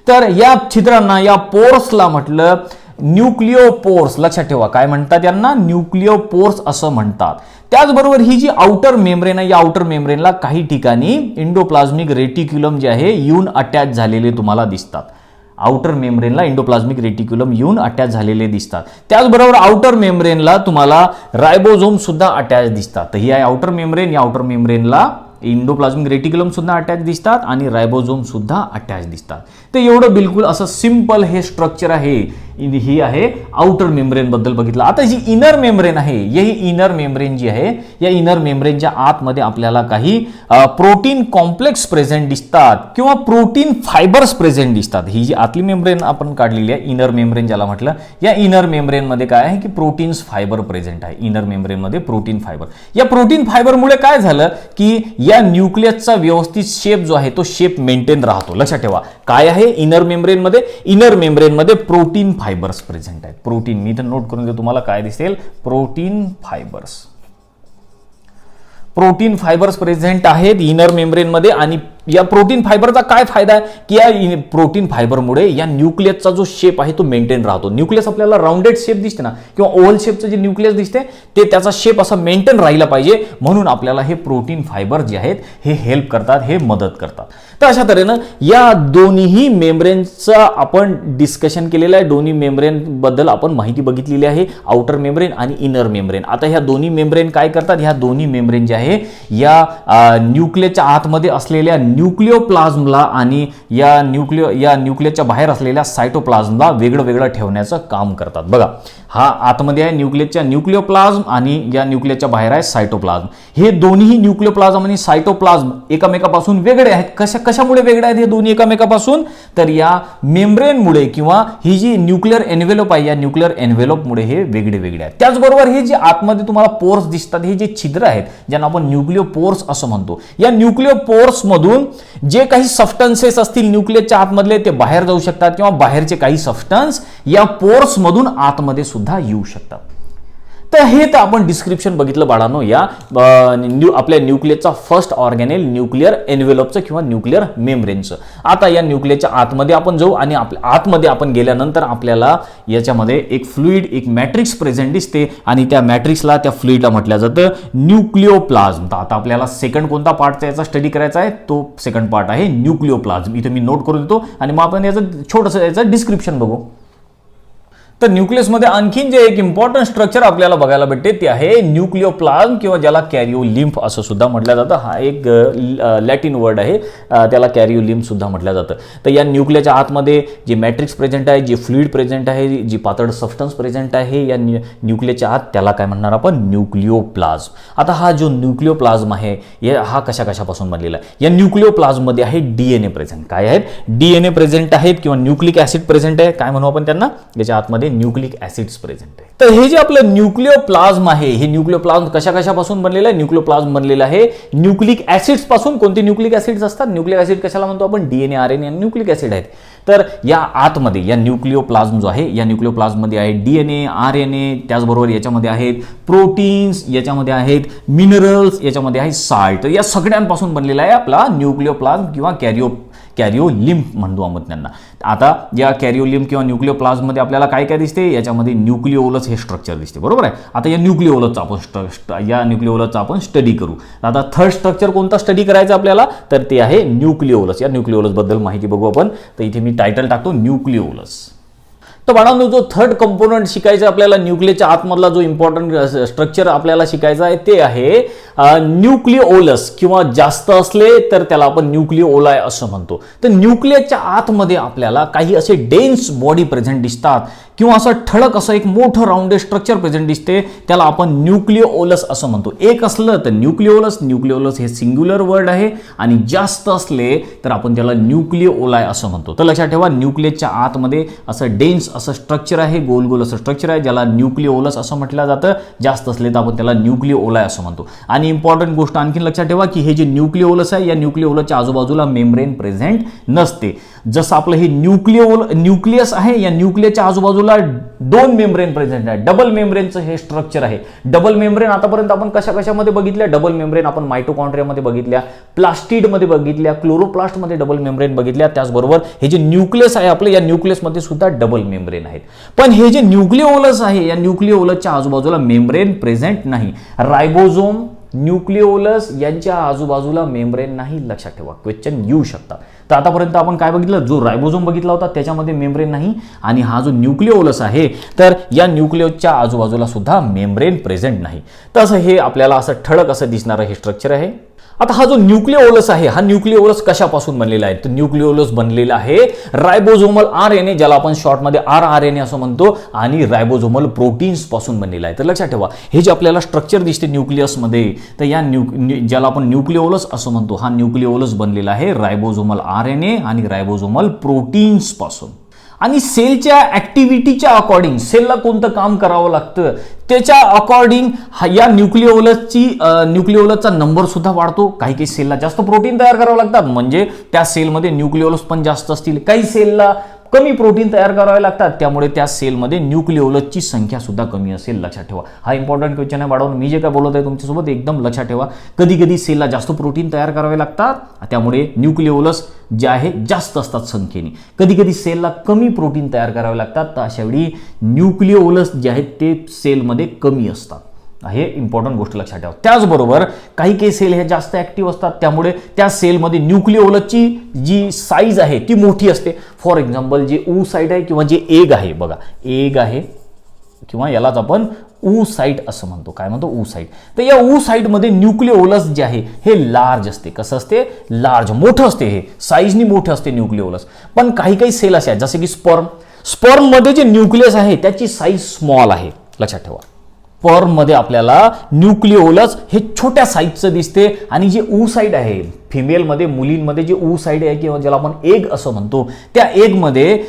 तर या छिद्रांना, या पोर्सला म्हटलं न्यूक्लिओ पोर्स. लक्षात ठेवा, काय म्हणतात यांना? न्यूक्लिओ पोर्स असं म्हणतात. त्याचबरोबर ही जी आउटर मेम्ब्रेन आहे, या आउटर मेम्ब्रेनला काही ठिकाणी इंडोप्लाझ्मिक रेटिक्युलम जे आहे येऊन अटॅच झालेले तुम्हाला दिसतात. आउटर मेम्ब्रेनला इंडोप्लाझ्मिक रेटिक्युलम येऊन अटॅच झालेले दिसतात. त्याचबरोबर आउटर मेम्ब्रेनला तुम्हाला रायबोझोम सुद्धा अटॅच दिसतात. तर ही आहे आउटर मेम्ब्रेन. या आउटर मेम्ब्रेनला इंडोप्लाझ्मिक रेटिक्युलम सुद्धा अटॅच दिसतात आणि रायबोझोम सुद्धा अटॅच दिसतात. तर एवढं बिलकुल असं सिंपल हे स्ट्रक्चर आहे. ही आहे आउटर मेम्ब्रेन बद्दल बघितलं. आता जी इनर मेम्ब्रेन आहे, ही इनर मेम्ब्रेन जी आहे, या इनर मेम्ब्रेनच्या आतमध्ये आपल्याला काही प्रोटीन कॉम्प्लेक्स प्रेझेंट दिसतात किंवा प्रोटीन फायबर्स प्रेझेंट दिसतात. ही जी आतली मेम्ब्रेन आपण काढलेली आहे, इनर मेम्ब्रेन ज्याला म्हटलं, या इनर मेम्ब्रेन मध्ये काय आहे की प्रोटीन्स फायबर प्रेझेंट आहे. इनर मेम्ब्रेन मध्ये प्रोटीन फायबर, या प्रोटीन फायबरमुळे काय झालं की या न्यूक्लियसचा व्यवस्थित शेप जो आहे तो शेप मेंटेन राहतो. लक्षात ठेवा काय आहे इनर मेम्ब्रेन मध्ये, इनर मेम्ब्रेन मध्ये प्रोटीन फायबर्स प्रेझेंट आहेत. प्रोटीन, मी तर नोट करून देतो तुम्हाला काय दिसेल, protein fibres. Protein fibres present आहेत इनर मेम्ब्रेन मध्ये. आणि या प्रोटीन फायबरचा काय फायदा आहे की या प्रोटीन फायबरमुळे या न्यूक्लियसचा जो शेप आहे तो मेंटेन राहतो. न्यूक्लियस आपल्याला राउंडेड शेप दिसते ना किंवा ओव्हल शेपचं जे न्यूक्लियस दिसते ते त्याचा शेप असा मेंटेन राहिला पाहिजे, म्हणून आपल्याला हे प्रोटीन फायबर जे आहेत हे हेल्प करतात, हे मदत करतात. तर अशा तऱ्हेनं या दोन्ही मेम्ब्रेनचा आपण डिस्कशन केलेलं आहे. दोन्ही मेम्ब्रेन बद्दल आपण माहिती बघितलेली आहे, आउटर मेम्ब्रेन आणि इनर मेम्ब्रेन. आता ह्या दोन्ही मेम्ब्रेन काय करतात, ह्या दोन्ही मेम्ब्रेन जे आहे या न्यूक्लियसच्या आतमध्ये असलेल्या न्यूक्लिओप्लाझमला आणि या न्यूक्लियसच्या बाहेर असलेल्या सायटोप्लाझमला वेगळं वेगळं ठेवण्याचं काम करतात. बघा हा आतमध्ये आहे न्यूक्लियसच्या न्यूक्लिओप्लाझम आणि या न्यूक्लियसच्या बाहेर आहे सायटोप्लाझम. हे दोन्ही न्यूक्लिओप्लाझम आणि सायटोप्लाझम एकमेकापासून वेगळे आहेत. कशामुळे वेगळे आहेत हे दोन्ही एकमेकापासून, तर या मेम्ब्रेनमुळे किंवा ही जी न्यूक्लिअर एन्व्हेलप आहे या न्यूक्लिअर एन्व्हेलपमुळे हे वेगळे वेगळे आहेत. त्याचबरोबर हे जे आतमध्ये तुम्हाला पोर्स दिसतात, हे जे छिद्र आहेत ज्यांना आपण न्यूक्लिओ पोर्स असं म्हणतो, या न्यूक्लिओ पोर्स मधून जे काही सबस्टन्सेस असतील न्यूक्लियसच्या आतमधले ते बाहेर जाऊ शकतात किंवा बाहेरचे काही सबस्टन्स या पोर्स मधून आतमध्ये सुद्धा येऊ शकतात. तर हे तर आपण डिस्क्रिप्शन बघितलं बाळांनो या आपल्या न्यूक्लियसचा फर्स्ट ऑर्गॅनेल न्यूक्लिअर एन्व्हेलपचं किंवा न्यूक्लिअर मेम्ब्रेनचं. आता या न्यूक्लियसच्या आतमध्ये आपण जाऊ आणि आतमध्ये आपण गेल्यानंतर आपल्याला याच्यामध्ये एक फ्लुइड, एक मॅट्रिक्स प्रेझेंट दिसते आणि त्या मॅट्रिक्सला, त्या फ्लुइडला म्हटलं जातं न्यूक्लिओप्लाझम. तर आता आपल्याला सेकंड कोणता पार्टचा याचा स्टडी करायचा आहे, तो सेकंड पार्ट आहे न्यूक्लिओप्लाझम. इथे मी नोट करून देतो आणि मग आपण याचं छोटंसं याचं डिस्क्रिप्शन बघू. तर न्यूक्लियसमध्ये आणखीन जे एक इम्पॉर्टंट स्ट्रक्चर आपल्याला बघायला भेटते ते आहे न्यूक्लिओप्लाझम किंवा ज्याला कॅरिओलिम्फ असं सुद्धा म्हटलं जातं. हा एक लॅटिन वर्ड आहे, त्याला कॅरिओलिम्फ सुद्धा म्हटलं जातं. तर या न्यूक्लियसच्या आतमध्ये जे मॅट्रिक्स प्रेझेंट आहे, जे फ्लुइड प्रेझेंट आहे, जी पातळ सबस्टन्स प्रेझेंट आहे या न्यूक्लियसच्या आत, त्याला काय म्हणणार आपण, न्यूक्लिओप्लाझम. आता हा जो न्यूक्लिओप्लाझम आहे हा कशापासून बनलेला आहे, या न्यूक्लिओप्लाझममध्ये आहे डीएनए प्रेझेंट. काय आहेत, डीएनए प्रेझेंट आहेत किंवा न्यूक्लिक ऍसिड प्रेझेंट आहे, काय म्हणू आपण त्यांना, याच्या आतमध्ये न्यूक्लिक ऍसिड्स प्रेझेंट आहे. तर हे जे आपलं न्यूक्लिओप्लाझम आहे, हे न्यूक्लिओप्लाझम कशापासून बनलेलं आहे, न्यूक्लिओप्लाझम बनलेलं आहे न्यूक्लिक ऍसिड्स पासून. कोणते न्यूक्लिक ऍसिड्स असतात, न्यूक्लिक ऍसिड कशाला म्हणतो आपण, डीएनए, आरएनए आणि न्यूक्लिक ऍसिड आहेत. तर या आतमध्ये या न्यूक्लिओप्लाझम जो आहे, या न्यूक्लिओप्लाझम मध्ये आहे डीएनए, आरएनए, त्याचबरोबर याच्यामध्ये आहेत प्रोटीन्स, याच्यामध्ये आहेत मिनरल्स, याच्यामध्ये आहे साल्ट. तर या सगळ्यांपासून बनलेला आहे आपला न्यूक्लिओप्लाझम किंवा कॅरिओलिम्फ म्हणतो आपण त्यांना. आता या कॅरिओलिम्फ किंवा न्यूक्लिओप्लाझममध्ये आपल्याला काय काय दिसते, याच्यामध्ये न्यूक्लिओलस हे स्ट्रक्चर दिसते, बरोबर आहे. आता या न्यूक्लिओलसचा आपण स्टडी करू. आता थर्ड स्ट्रक्चर कोणता स्टडी करायचा आपल्याला, तर ते आहे न्यूक्लिओलस. या न्यूक्लिओलस बद्दल माहिती बघू आपण. तर इथे मी टायटल टाकतो न्यूक्लिओलस. तर बाळांनो जो थर्ड कंपोनंट शिकायचा आपल्याला न्यूक्लियसच्या आतमधला जो इम्पॉर्टंट स्ट्रक्चर आपल्याला शिकायचा आहे ते आहे न्यूक्लिओलस, किंवा जास्त असले तर त्याला आपण न्यूक्लिओलाय असं म्हणतो. तर न्यूक्लियसच्या आतमध्ये आपल्याला काही असे डेन्स बॉडी प्रेझेंट दिसतात किंवा असं ठळक असं एक मोठं राउंडेड स्ट्रक्चर प्रेझेंट दिसते, त्याला आपण न्यूक्लिओलस असं म्हणतो. एक असलं तर न्यूक्लिओलस, न्यूक्लिओलस हे सिंग्युलर वर्ड आहे, आणि जास्त असले तर आपण त्याला न्यूक्लिओलाय असं म्हणतो. तर लक्षात ठेवा न्यूक्लियसच्या आतमध्ये असं डेन्स असं स्ट्रक्चर आहे, गोल असं स्ट्रक्चर आहे, ज्याला न्यूक्लिओलस असं म्हटलं जातं. जास्त असले तर आपण त्याला न्यूक्लिओलाय असं म्हणतो. आणि इम्पॉर्टंट गोष्ट आणखी लक्षात ठेवा की हे जे न्यूक्लिओलस आहे, या न्यूक्लिओलसच्या आजूबाजूला मेम्ब्रेन प्रेझेंट नसते. जसं आपलं हे न्यूक्लियस आहे, या न्यूक्लियसच्या आजूबाजूला दोन मेम्ब्रेन प्रेझेंट आहे. डबल मेम्ब्रेनचं हे स्ट्रक्चर आहे. डबल मेम्ब्रेन आतापर्यंत आपण कशामध्ये बघितल्या, डबल मेम्ब्रेन आपण मायटोकॉन्ड्रियामध्ये बघितल्या, प्लास्टिडमध्ये बघितल्या, क्लोरोप्लास्टमध्ये डबल मेम्ब्रेन बघितल्या. त्याचबरोबर हे जे न्यूक्लियस आहे आपलं, या न्यूक्लियसमध्ये सुद्धा डबल मेम्ब्रेन आहेत. पण हे जे न्यूक्लिओलस आहे, या न्यूक्लिओलसच्या आजूबाजूला मेम्ब्रेन प्रेझेंट नाही. रायबोझोम, न्यूक्लिओलस यांच्या आजूबाजूला मेम्ब्रेन नाही. लक्षात ठेवा, क्वेश्चन येऊ शकतात. तर आतापर्यंत आपण काय बघितलं, जो रायबोझोम बघितला होता त्याच्यामध्ये मेम्ब्रेन नाही, आणि हा जो न्यूक्लिओलस आहे तर या न्यूक्लियसच्या आजूबाजूला सुद्धा मेम्ब्रेन प्रेझेंट नाही. तसं हे आपल्याला असं ठळक असं दिसणारं हे स्ट्रक्चर आहे. आता हा जो न्यूक्लिओलस आहे, हा न्यूक्लिओलस कशापासून बनलेला आहे? तर न्यूक्लिओलस बनलेला आहे रायबोझोमल आरएनए, ज्याला आपण शॉर्टमध्ये आरआरएनए असं म्हणतो, आणि रायबोझोमल प्रोटीन्स पासून बनलेला आहे. तर लक्षात ठेवा, हे जे आपल्याला स्ट्रक्चर दिसते न्यूक्लियसमध्ये, तर या ज्याला आपण न्यूक्लिओलस असं म्हणतो, हा न्यूक्लिओलस बनलेला आहे रायबोझोमल आरएनए आणि रायबोझोमल प्रोटीन्स पासून. आणि सेलच्या ऍक्टिव्हिटीच्या अकॉर्डिंग, सेलला कोणतं काम करावं लागतं त्याच्या अकॉर्डिंग या न्यूक्लिओलसचा नंबर सुद्धा वाढतो. काही सेलला जास्त प्रोटीन तयार करावं लागतात, म्हणजे त्या सेलमध्ये न्यूक्लिओलस पण जास्त असतील. काही सेलला कमी प्रोटीन तयार करावे लागतात, त्यामुळे त्या सेलमध्ये न्यूक्लिओलसची संख्या सुद्धा कमी असेल. लक्षात ठेवा, हा इंपॉर्टंट क्वेश्चन आहे बाळांनो. मी जे काय बोलत आहे तुमच्यासोबत एकदम लक्षात ठेवा. कधी कधी सेलला जास्त प्रोटीन तयार करावे लागतात, त्यामुळे न्यूक्लिओलस जे आहे जास्त असतात संख्येने. कधी कधी सेलला कमी प्रोटीन तयार करावे लागतात, तर अशा वेळी न्यूक्लिओलस जे आहेत ते सेलमध्ये कमी असतात. हे इम्पॉर्टंट गोष्ट लक्षात ठेवा. त्याचबरोबर काही सेल हे जास्त ऍक्टिव्ह असतात, त्यामुळे त्या सेलमध्ये न्यूक्लिओलसची जी साईज आहे ती मोठी असते. फॉर एक्झाम्पल जे ऊ साईट आहे किंवा जे एग आहे, बघा एग आहे किंवा यालाच आपण ऊ साईट असं म्हणतो. काय म्हणतो? ऊ साईट. तर या ऊ साईटमध्ये न्यूक्लिओलस जे आहे हे लार्ज असते. कसं असते? लार्ज, मोठं असते. हे साईजनी मोठं असते न्यूक्लिओलस. पण काही सेल असे आहेत जसे की स्पर्ममध्ये जे न्यूक्लियस आहे त्याची साईज स्मॉल आहे. लक्षात ठेवा, स्पर्ममध्ये आपल्याला न्यूक्लिओलस हे छोट्या साईजचं दिसते, आणि जे ऊ साईट आहे फिमेलमध्ये, मुलींमध्ये जे ऊ साईट आहे किंवा ज्याला आपण एग असं म्हणतो, त्या एगमध्ये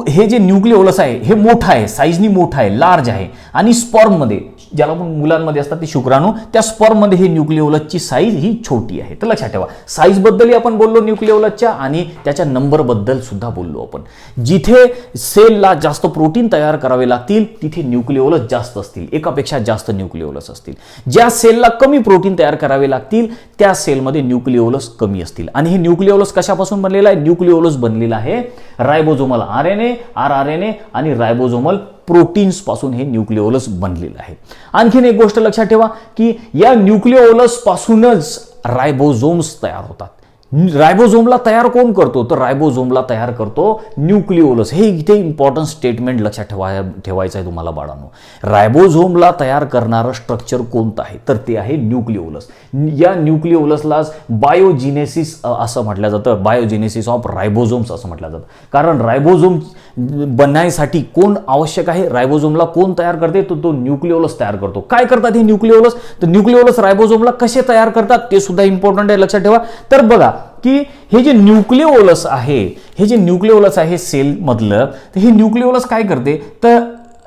हे जे न्यूक्लिओलस आहे हे मोठं आहे, साईजनी मोठं आहे, लार्ज आहे. आणि स्पर्ममध्ये, ज्याला आपण मुलांमध्ये असतात ते शुक्राणू, त्या स्पर्ममध्ये हे न्यूक्लिओलसची साईज ही छोटी आहे. तर लक्षात ठेवा, साईज बद्दलही आपण बोललो न्यूक्लिओलसच्या, आणि त्याच्या नंबर बद्दल सुद्धा बोललो आपण. जिथे सेलला जास्त प्रोटीन तयार करावे लागतील तिथे न्यूक्लिओलस जास्त असतील, एकापेक्षा जास्त न्यूक्लिओलस असतील. ज्या सेलला कमी प्रोटीन तयार करावे लागतील त्या सेलमध्ये न्यूक्लिओलस कमी असतील. आणि हे न्यूक्लिओलस कशापासून बनलेला आहे? न्यूक्लिओलस बनलेला आहे रायबोझोमल आरएनए, आरआरएनए आणि रायबोझोमल प्रोटीन्स पासून हे न्यूक्लिओलस बनलेलं आहे. आणखीन एक गोष्ट लक्षात ठेवा की या न्यूक्लिओलस पासूनच रायबोझोम्स तयार होतात. रायबोझोमला तयार कोण करतो? तर रायबोझोमला तयार करतो न्यूक्लिओलस. हे इथे इम्पॉर्टंट स्टेटमेंट लक्षात ठेवायचं आहे तुम्हाला बाळांनो. रायबोझोमला तयार करणारं स्ट्रक्चर कोणतं आहे? तर ते आहे न्यूक्लिओलस. या न्यूक्लिओलसलाच बायोजिनेसिस असं म्हटलं जातं, बायोजिनेसिस ऑफ रायबोझोम्स असं म्हटलं जातं. कारण रायबोझोम बनण्यासाठी कोण आवश्यक आहे? रायबोझोमला कोण तयार करते? तो न्यूक्लिओलस तयार करतो. काय करतात हे न्यूक्लिओलस? तर न्यूक्लिओलस रायबोझोमला कसे तयार करतात ते सुद्धा इम्पॉर्टंट आहे, लक्षात ठेवा. तर बघा की हे जे न्यूक्लिओलस आहे सेल मधलं, तर हे न्यूक्लिओलस काय करते? तर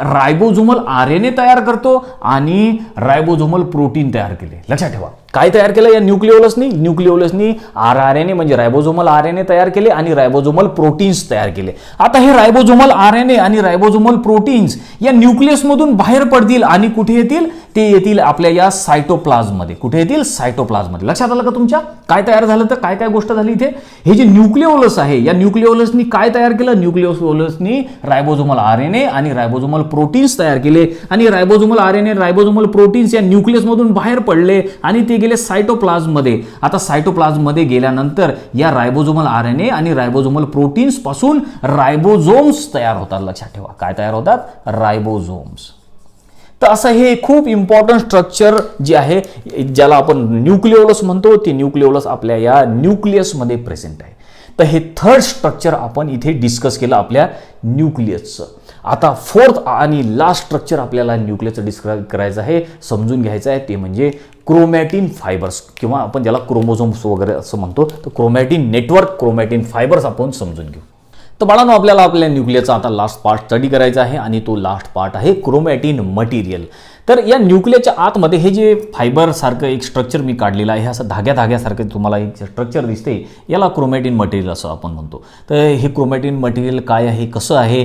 रायबोझोमल आरएनए तयार करतो आणि रायबोझोमल प्रोटीन तयार केले. लक्षात ठेवा, काय तयार केलं या न्यूक्लिओलसनी आरआरएनए म्हणजे रायबोझोमल आरएनए तयार केले आणि रायबोझोमल प्रोटीन्स तयार केले. आता हे रायबोझोमल आरएनए आणि रायबोझोमल प्रोटीन्स या न्यूक्लियसमधून बाहेर पडतील आणि कुठे येतील? ते येतील आपल्या या सायटोप्लाझममध्ये. कुठे येतील? सायटोप्लाझममध्ये. लक्षात आलं का तुमच्या? काय तयार झालं? तर काय गोष्ट झाली इथे? हे जे न्यूक्लिओलस आहे या न्यूक्लिओलसनी काय तयार केलं? न्यूक्लिओलसनी रायबोझोमल आरएनए आणि रायबोझोमल प्रोटीन्स तयार केले, आणि रायबोझोमल आरएनए रायबोझोमल प्रोटीन्स या न्यूक्लियसमधून बाहेर पडले आणि ते गेले सायटोप्लाझममध्ये. आता सायटोप्लाझममध्ये गेल्यानंतर या रायबोझोमल आरएनए आणि रायबोझोमल प्रोटीन्स पासून रायबोझोम्स तयार होतात. लक्षात ठेवा, काय तयार होतात? रायबोझोम्स. तर असं हे खूप इम्पॉर्टंट स्ट्रक्चर जे आहे ज्याला आपण न्यूक्लिओलस म्हणतो, ते न्यूक्लिओलस आपल्या या न्यूक्लियसमध्ये प्रेझेंट आहे. तर हे थर्ड स्ट्रक्चर आपण इथे डिस्कस केलं आपल्या न्यूक्लियसचं. आता फोर्थ आणि लास्ट स्ट्रक्चर आपल्याला न्यूक्लियसचं डिस्क्राईब करायचं आहे, समजून घ्यायचं आहे, ते म्हणजे क्रोमॅटिन फायबर्स किंवा आपण ज्याला क्रोमोझोम्स वगैरे असं म्हणतो. तर क्रोमॅटिन नेटवर्क, क्रोमॅटिन फायबर्स आपण समजून घेऊ. तर बाळांनो, आपल्याला आपल्या न्यूक्लियसचा आता लास्ट पार्ट स्टडी करायचा आहे, आणि तो लास्ट पार्ट आहे क्रोमॅटिन मटेरियल. तर या न्यूक्लियसच्या आतमध्ये हे जे फायबर सारखं एक स्ट्रक्चर मी काढलेलं आहे, हे असं धाग्यासारखं तुम्हाला एक स्ट्रक्चर दिसते, याला क्रोमॅटिन मटेरियल असं आपण म्हणतो. तर हे क्रोमॅटिन मटेरियल काय आहे, कसं आहे,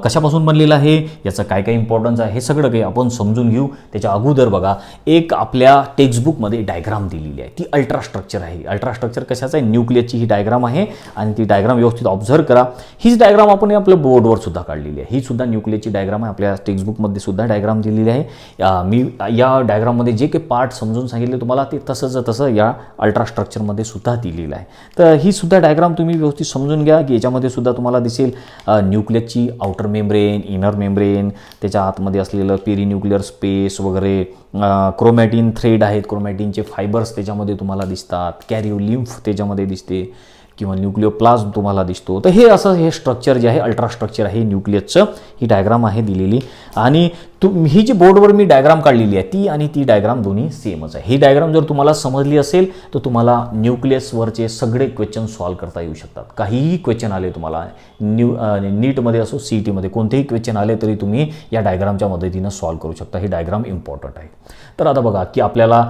कशापासून बनलेलं आहे, याचं काय इम्पॉर्टन्स आहे, हे सगळं काही आपण समजून घेऊ. त्याच्या अगोदर बघा, एक आपल्या टेक्स्टबुकमध्ये डायग्राम दिलेली आहे, ती अल्ट्रा स्ट्रक्चर आहे. अल्ट्रा स्ट्रक्चर कशाचं आहे? न्यूक्लियसची ही डायग्राम आहे, आणि ती डायग्राम व्यवस्थित ऑब्झर्व करा. हीच डायग्राम आपण आपल्या बोर्डवर सुद्धा काढलेली आहे. ही सुद्धा न्यूक्लियसची डायग्राम आहे, आपल्या टेक्स्टबुकमध्ये सुद्धा डायग्राम दिलेली आहे. मी या डायग्राममध्ये जे काही पार्ट समजून सांगितले तुम्हाला ते तसं या अल्ट्रास्ट्रक्चरमध्ये सुद्धा दिलेलं आहे. तर ही सुद्धा डायग्राम तुम्ही व्यवस्थित समजून घ्या की याच्यामध्ये सुद्धा तुम्हाला दिसेल न्यूक्लियसची आउटर मेम्ब्रेन, इनर मेम्ब्रेन, त्याच्या आतमध्ये असलेलं पेरिन्यूक्लिअर स्पेस वगैरे, क्रोमॅटिन थ्रेड आहेत, क्रोमॅटिनचे फायबर्स त्याच्यामध्ये तुम्हाला दिसतात, कॅरिओलिम्फ त्याच्यामध्ये दिसते किंवा न्यूक्लिओप्लाझ्म तुम्हाला दिसतो. तर हे असं हे स्ट्रक्चर जे आहे अल्ट्रास्ट्रक्चर आहे न्यूक्लियसचं, ही डायग्राम आहे दिलेली. आणि ही जी बोर्डवर मी डायग्राम काढलेली आहे ती आणि ती डायग्राम दोन्ही सेमच आहे. ही डायग्राम जर तुम्हाला समजली असेल तर तुम्हाला न्यूक्लियसवरचे सगळे क्वेश्चन सॉल्व्ह करता येऊ शकतात. काहीही क्वेश्चन आले तुम्हाला नीटमध्ये असो CETमध्ये कोणतेही क्वेश्चन आले तरी तुम्ही या डायग्रामच्या मदतीनं सॉल्व्ह करू शकता. ही डायग्राम इम्पॉर्टंट आहे. तर आता बघा की आपल्याला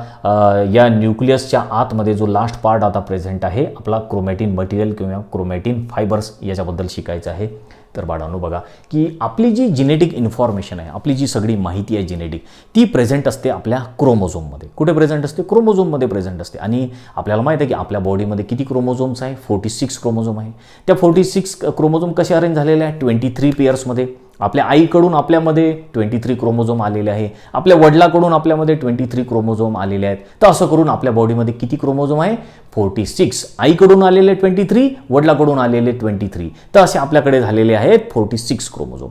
या न्यूक्लियसच्या आतमध्ये जो लास्ट पार्ट आता प्रेझेंट आहे आपला क्रोमॅटिन मटेरियल किंवा क्रोमॅटिन फायबर्स याच्याबद्दल शिकायचं आहे. तर बाळांनो बघा की आपली जी जेनेटिक इन्फॉर्मेशन आहे, आपली जी सगळी माहिती आहे जेनेटिक, ती प्रेझेंट असते आपल्या क्रोमोझोममध्ये. कुठे प्रेझेंट असते? क्रोमोझोममध्ये प्रेझेंट असते. आणि आपल्याला माहिती आहे की आपल्या बॉडीमध्ये किती क्रोमोझोम्स आहे? 46 क्रोमोझोम आहे. त्या 46 क्रोमोझोम कसे अरेंज झालेले आहे? 23 पेयर्समध्ये. आपल्या आईकडून आपल्यामध्ये 23 क्रोमोझोम आलेले आहे, आपल्या वडिलाकडून आपल्यामध्ये 23 क्रोमोझोम आलेले आहेत. तर असं करून आपल्या बॉडीमध्ये किती क्रोमोझोम आहे? 46. आईकडून आलेले 23, वडिलाकडून आलेले 23. तर असे आपल्याकडे झालेले आहेत 46 क्रोमोझोम.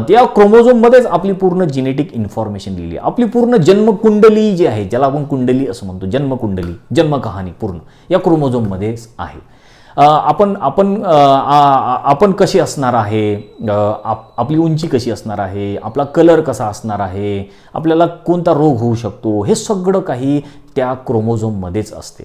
त्या क्रोमोझोममध्येच आपली पूर्ण जेनेटिक इन्फॉर्मेशन लिहिली आहे. आपली पूर्ण जन्मकुंडली जी आहे, ज्याला आपण कुंडली असं म्हणतो, जन्मकुंडली, जन्मकहाणी पूर्ण या क्रोमोझोममध्येच आहे. आपण कशी असणार आहे, आपली उंची कशी असणार आहे, आपला कलर कसा असणार आहे, आपल्याला कोणता रोग होऊ शकतो, हे सगळं काही त्या क्रोमोझोममध्येच असते.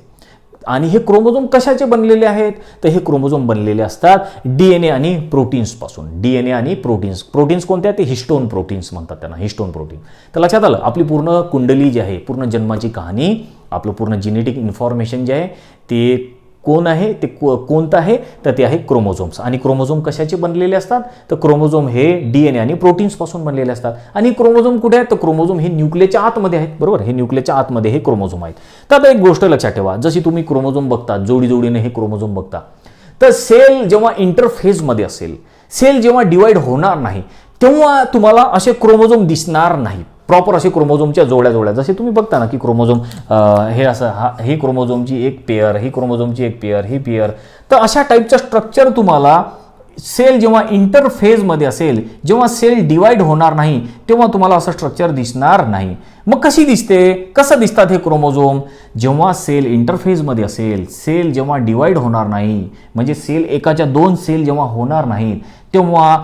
आणि हे क्रोमोझोम कशाचे बनलेले आहेत? तर हे क्रोमोझोम बनलेले असतात DNA आणि प्रोटीन्सपासून. DNA आणि प्रोटीन्स कोणते आहेत? ते हिस्टोन प्रोटीन्स म्हणतात त्यांना, हिस्टोन प्रोटीन. तर लक्षात आलं, आपली पूर्ण कुंडली जी आहे, पूर्ण जन्माची कहाणी, आपलं पूर्ण जेनेटिक इन्फॉर्मेशन जे आहे ते कोण आहे, ते कोणतं आहे? तर ते आहे क्रोमोझोम्स. आणि क्रोमोझोम कशाचे बनलेले असतात? तर क्रोमोझोम हे DNA आणि प्रोटीन्सपासून बनलेले असतात. आणि क्रोमोझोम कुठे आहेत? तर क्रोमोझोम हे न्यूक्लियसच्या आतमध्ये आहेत. बरोबर, हे न्यूक्लियसच्या आतमध्ये हे क्रोमोझोम आहेत. तर आता एक गोष्ट लक्षात ठेवा, जशी तुम्ही क्रोमोझोम बघता, जोडीने हे क्रोमोझोम बघता, तर सेल जेव्हा इंटरफेजमध्ये असेल, सेल जेव्हा डिवाइड होणार नाही, तेव्हा तुम्हाला असे क्रोमोझोम दिसणार नाही. प्रॉपर असे क्रोमोझोमच्या जोड्या जसे तुम्ही बघता ना की क्रोमोझोम हे असं, ही क्रोमोझोमची एक पेअर, ही क्रोमोझोमची एक पेअर, ही पेअर. तर अशा टाईपचं स्ट्रक्चर तुम्हाला सेल जेव्हा इंटरफेजमध्ये असेल, जेव्हा सेल डिवाइड होणार नाही, तेव्हा तुम्हाला असं स्ट्रक्चर दिसणार नाही. मग कशी दिसते? कसं दिसतात हे क्रोमोझोम? जेव्हा सेल इंटरफेजमध्ये असेल, सेल जेव्हा डिवाइड होणार नाही, म्हणजे सेल एकाच्या 2 सेल जेव्हा होणार नाहीत, तेव्हा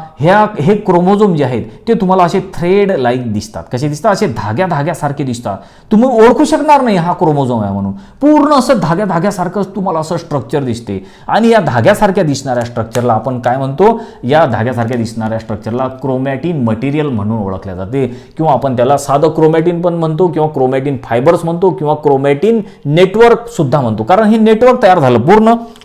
हे क्रोमोझोम जे आहेत ते तुम्हाला असे थ्रेड लाईक दिसतात. कसे दिसतात? असे धाग्यासारखे दिसतात. तुम्ही ओळखू शकणार नाही हा क्रोमोझोम आहे म्हणून. पूर्ण असं धाग्यासारखंच तुम्हाला असं स्ट्रक्चर दिसते. आणि या धाग्यासारख्या दिसणाऱ्या स्ट्रक्चरला आपण काय म्हणतो? या धाग्यासारख्या दिसणाऱ्या स्ट्रक्चरला क्रोमॅटिन मटेरियल म्हणून ओळखले जाते. किंवा आपण त्याला साधं क्रोमॅटिन पण म्हणतो, किंवा क्रोमॅटिन फायबर्स म्हणतो, किंवा क्रोमॅटिन नेटवर्क सुद्धा म्हणतो. कारण हे नेटवर्क तयार झालं,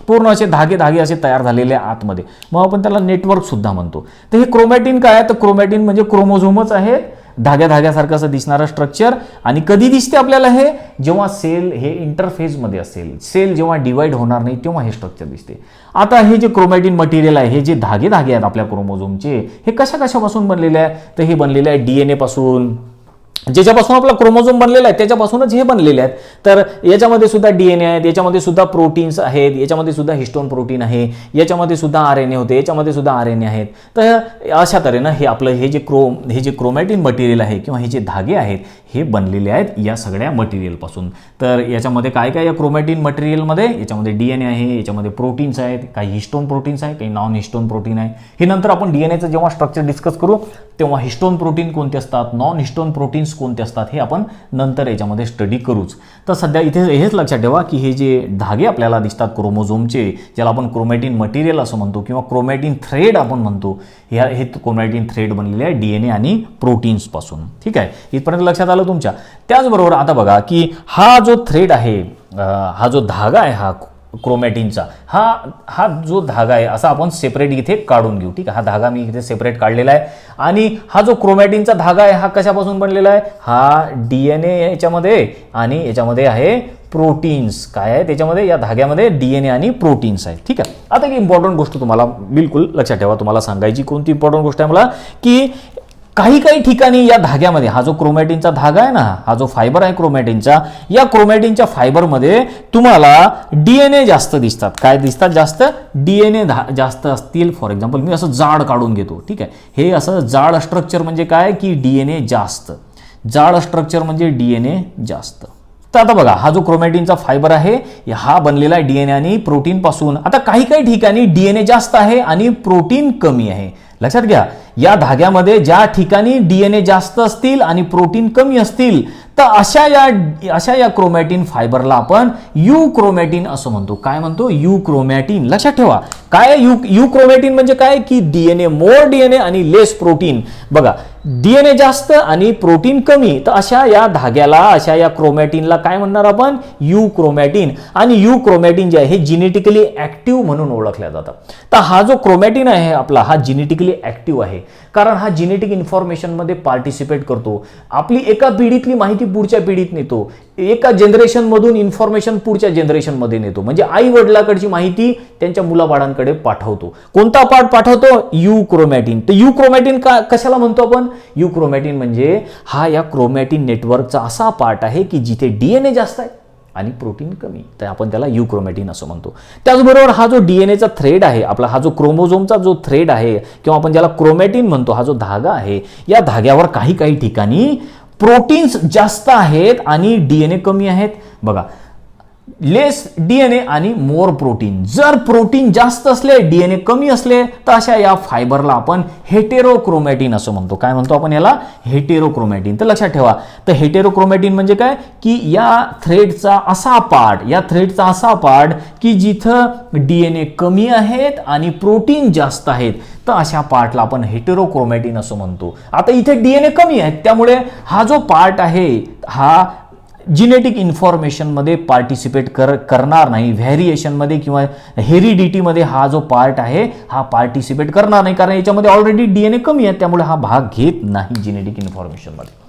पूर्ण असे धागे असे तयार झालेले आतमध्ये, मग आपण त्याला नेटवर्क सुद्धा म्हणतो. तर हे क्रोमॅटिन काय आहे? तर क्रोमॅटिन म्हणजे क्रोमोझोमच आहे, धाग्यासारखं असं दिसणारं स्ट्रक्चर. आणि कधी दिसते आपल्याला हे? जेव्हा सेल हे इंटरफेजमध्ये असेल, सेल जेव्हा डिवाइड होणार नाही, तेव्हा हे स्ट्रक्चर दिसते. आता हे जे क्रोमॅटिन मटेरियल आहे, हे जे धागे आहेत आपल्या क्रोमोझोमचे, हे कशापासून बनलेले आहे? तर हे बनलेले आहे DNA पासून. ज्याच्यापासून आपला क्रोमोझोम बनलेला आहे त्याच्यापासूनच हे बनलेले आहेत. तर याच्यामध्ये सुद्धा DNA आहेत, याच्यामध्ये सुद्धा प्रोटीन्स आहेत, याच्यामध्ये सुद्धा हिस्टोन प्रोटीन आहे, याच्यामध्ये सुद्धा RNA होते, याच्यामध्ये सुद्धा RNA आहेत. तर अशा तऱ्हेनं हे आपलं हे जे क्रोमॅटिन मटेरियल आहे किंवा हे जे धागे आहेत हे बनलेले आहेत या सगळ्या मटेरियलपासून. तर याच्यामध्ये काय या क्रोमॅटिन मटेरियलमध्ये? याच्यामध्ये DNA आहे, याच्यामध्ये प्रोटीन्स आहेत, काही हिस्टोन प्रोटीन्स आहेत, काही नॉन हिस्टोन प्रोटीन आहे. हे नंतर आपण DNAचं जेव्हा स्ट्रक्चर डिस्कस करू तेव्हा हिस्टोन प्रोटीन कोणते असतात, नॉन हिस्टोन प्रोटीन्स कोणते असतात, हे आपण नंतर याच्यामध्ये स्टडी करूच. तर सध्या इथे हेच लक्षात ठेवा की हे जे धागे आपल्याला दिसतात क्रोमोझोमचे, ज्याला आपण क्रोमॅटिन मटेरियल असं म्हणतो किंवा क्रोमॅटिन थ्रेड आपण म्हणतो, हे क्रोमॅटिन थ्रेड बनलेले आहे DNA आणि प्रोटीन्सपासून. ठीक आहे, इथपर्यंत लक्षात आलं तुमच्या. त्याचबरोबर आता बघा की हा जो थ्रेड आहे, हा जो धागा आहे, हा क्रोमॅटिनचा हा जो धागा आहे असा आपण सेपरेट इथे काढून घेऊ. ठीक आहे, हा धागा मी इथे सेपरेट काढलेला आहे. आणि हा जो क्रोमॅटिनचा धागा आहे हा कशापासून बनलेला आहे? हा DNA याच्यामध्ये, आणि याच्यामध्ये आहे प्रोटीन्स. काय आहे त्याच्यामध्ये? या धाग्यामध्ये DNA आणि प्रोटीन्स आहेत. ठीक आहे, आता एक इम्पॉर्टंट गोष्ट तुम्हाला बिलकुल लक्षात ठेवा, तुम्हाला सांगायची. कोणती इम्पॉर्टंट गोष्ट आहे मला? की काही काही ठिकाणी या धाग्यामध्ये, हा जो क्रोमॅटिनचा धागा आहे ना, हा जो फायबर आहे क्रोमॅटिनचा, या क्रोमॅटिनच्या फायबरमध्ये तुम्हाला डीएनए जास्त दिसतात. काय दिसतात जास्त? डीएनए जास्त असतील. फॉर एक्झाम्पल मी असं जाड काढून घेतो, ठीक आहे. हे असं जाड स्ट्रक्चर म्हणजे काय की डीएनए जास्त. जाड स्ट्रक्चर म्हणजे डीएनए जास्त. तर आता बघा, हा जो क्रोमॅटिनचा फायबर आहे हा बनलेला आहे डीएनए आणि प्रोटीन पासून. आता काही काही ठिकाणी डीएनए जास्त आहे आणि प्रोटीन कमी आहे. लक्षात घ्या, या धाग्यामध्ये ज्या ठिकाणी डीएनए जास्त असतील आणि प्रोटीन कमी असतील तर अशा या क्रोमॅटिन फायबरला आपण यू क्रोमॅटिन असं म्हणतो. काय म्हणतो? You chromatin. लक्षात ठेवा, काय यू क्रोमॅटिन म्हणजे काय की डीएनए, मोर डीएनए आणि लेस प्रोटीन. बघा, डीएनए जास्त आणि प्रोटीन कमी, तर अशा या धाग्याला, अशा या क्रोमॅटिनला काय म्हणणार आपण? You chromatin. आणि यू क्रोमॅटिन जे आहे हे जेनेटिकली ऍक्टिव्ह म्हणून ओळखल्या जातात. तर हा जो क्रोमॅटिन आहे आपला, हा जेनेटिकली ऍक्टिव्ह आहे कारण हा जेनेटिक इन्फॉर्मेशन मध्ये पार्टिसिपेट करतो. आपली एका पिढीतली माहिती पुढच्या पिढीत नेतो, एका जनरेशन मधून इन्फॉर्मेशन पुढच्या जनरेशन मध्ये नेतो. म्हणजे आई वडिलाकडची माहिती त्यांच्या मुलाबाळांकडे पाठवतो. कोणता पार्ट पाठवतो? You chromatin. तर यू क्रोमॅटिन कशाला म्हणतो आपण? यू क्रोमॅटिन म्हणजे हा या क्रोमॅटिन नेटवर्कचा असा पार्ट आहे की जिथे डीएनए जास्त आहे आणि प्रोटीन कमी, तर आपण त्याला यू क्रोमॅटिन असं म्हणतो. त्याचबरोबर हा जो डीएनएचा थ्रेड आहे आपला, हा जो क्रोमोझोमचा जो थ्रेड आहे किंवा आपण ज्याला क्रोमॅटिन म्हणतो, हा जो धागा आहे, या धाग्यावर काही काही ठिकाणी प्रोटीन्स जास्त आहेत आणि डीएनए कमी आहेत. बघा, लेस डीएनए आणि मोर प्रोटीन. जर प्रोटीन जास्त असले, डीएनए कमी असले, तर अशा या फायबरला आपण हेटेरोक्रोमॅटिन असं म्हणतो. काय म्हणतो आपण याला? हेटेरोक्रोमॅटिन. तर लक्षात ठेवा, तर हेटेरोक्रोमॅटिन म्हणजे काय की या थ्रेडचा असा पार्ट की जिथं डीएनए कमी आहेत आणि प्रोटीन जास्त आहेत, तर अशा पार्टला आपण हेटेरोक्रोमॅटिन असं म्हणतो. आता इथे डीएनए कमी आहे, त्यामुळे हा जो पार्ट आहे हा जिनेटिक इन्फॉर्मेशनमध्ये पार्टिसिपेट करणार नाही. व्हॅरिएशनमध्ये किंवा हेरिडिटीमध्ये हा जो पार्ट आहे हा पार्टिसिपेट करणार नाही, कारण याच्यामध्ये ऑलरेडी डीएनए कमी आहे, त्यामुळे हा भाग घेत नाही जिनेटिक इन्फॉर्मेशनमध्ये.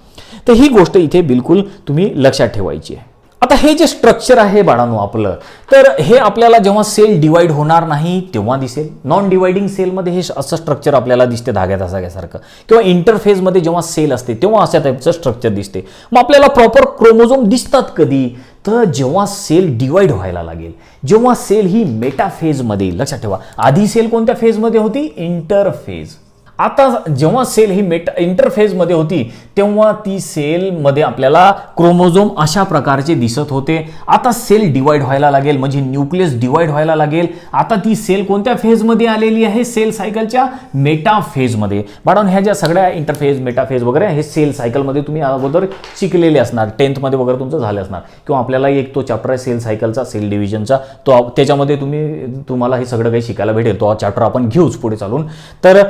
तर ही गोष्ट इथे बिलकुल तुम्ही लक्षात ठेवायची आहे. आता हे जे स्ट्रक्चर आहे बाळांनो आपलं, तर हे आपल्याला जेव्हा सेल डिवाइड होणार नाही तेव्हा दिसेल. नॉन डिवाइडिंग सेलमध्ये हे असं स्ट्रक्चर आपल्याला दिसते धाग्यासारखं, किंवा इंटरफेजमध्ये जेव्हा सेल असते तेव्हा अशा टाईपचं स्ट्रक्चर दिसते. मग आपल्याला प्रॉपर क्रोमोझोम दिसतात कधी? तर जेव्हा सेल डिवाइड व्हायला लागेल, जेव्हा सेल ही मेटाफेजमध्ये. लक्षात ठेवा, आधी सेल कोणत्या फेजमध्ये होती? इंटरफेज. आता जेव्हा सेल ही इंटरफेजमध्ये होती तेव्हा ती सेलमध्ये आपल्याला क्रोमोझोम अशा प्रकारचे दिसत होते. आता सेल डिवाइड व्हायला लागेल, म्हणजे न्यूक्लियस डिवाइड व्हायला लागेल. आता ती सेल कोणत्या फेजमध्ये आलेली आहे? सेल सायकलच्या मेटाफेजमध्ये. बाळांनो, ह्या ज्या सगळ्या इंटरफेज, मेटाफेज वगैरे हे सेल सायकलमध्ये तुम्ही अगोदर शिकलेले असणार, 10th मध्ये वगैरे तुमचं झाले असणार, किंवा आपल्याला एक तो चॅप्टर आहे सेल सायकलचा, सेल डिव्हिजनचा, तो त्याच्यामध्ये तुम्हाला हे सगळं काही शिकायला भेटेल. तो चॅप्टर आपण घेऊच पुढे चालून. तर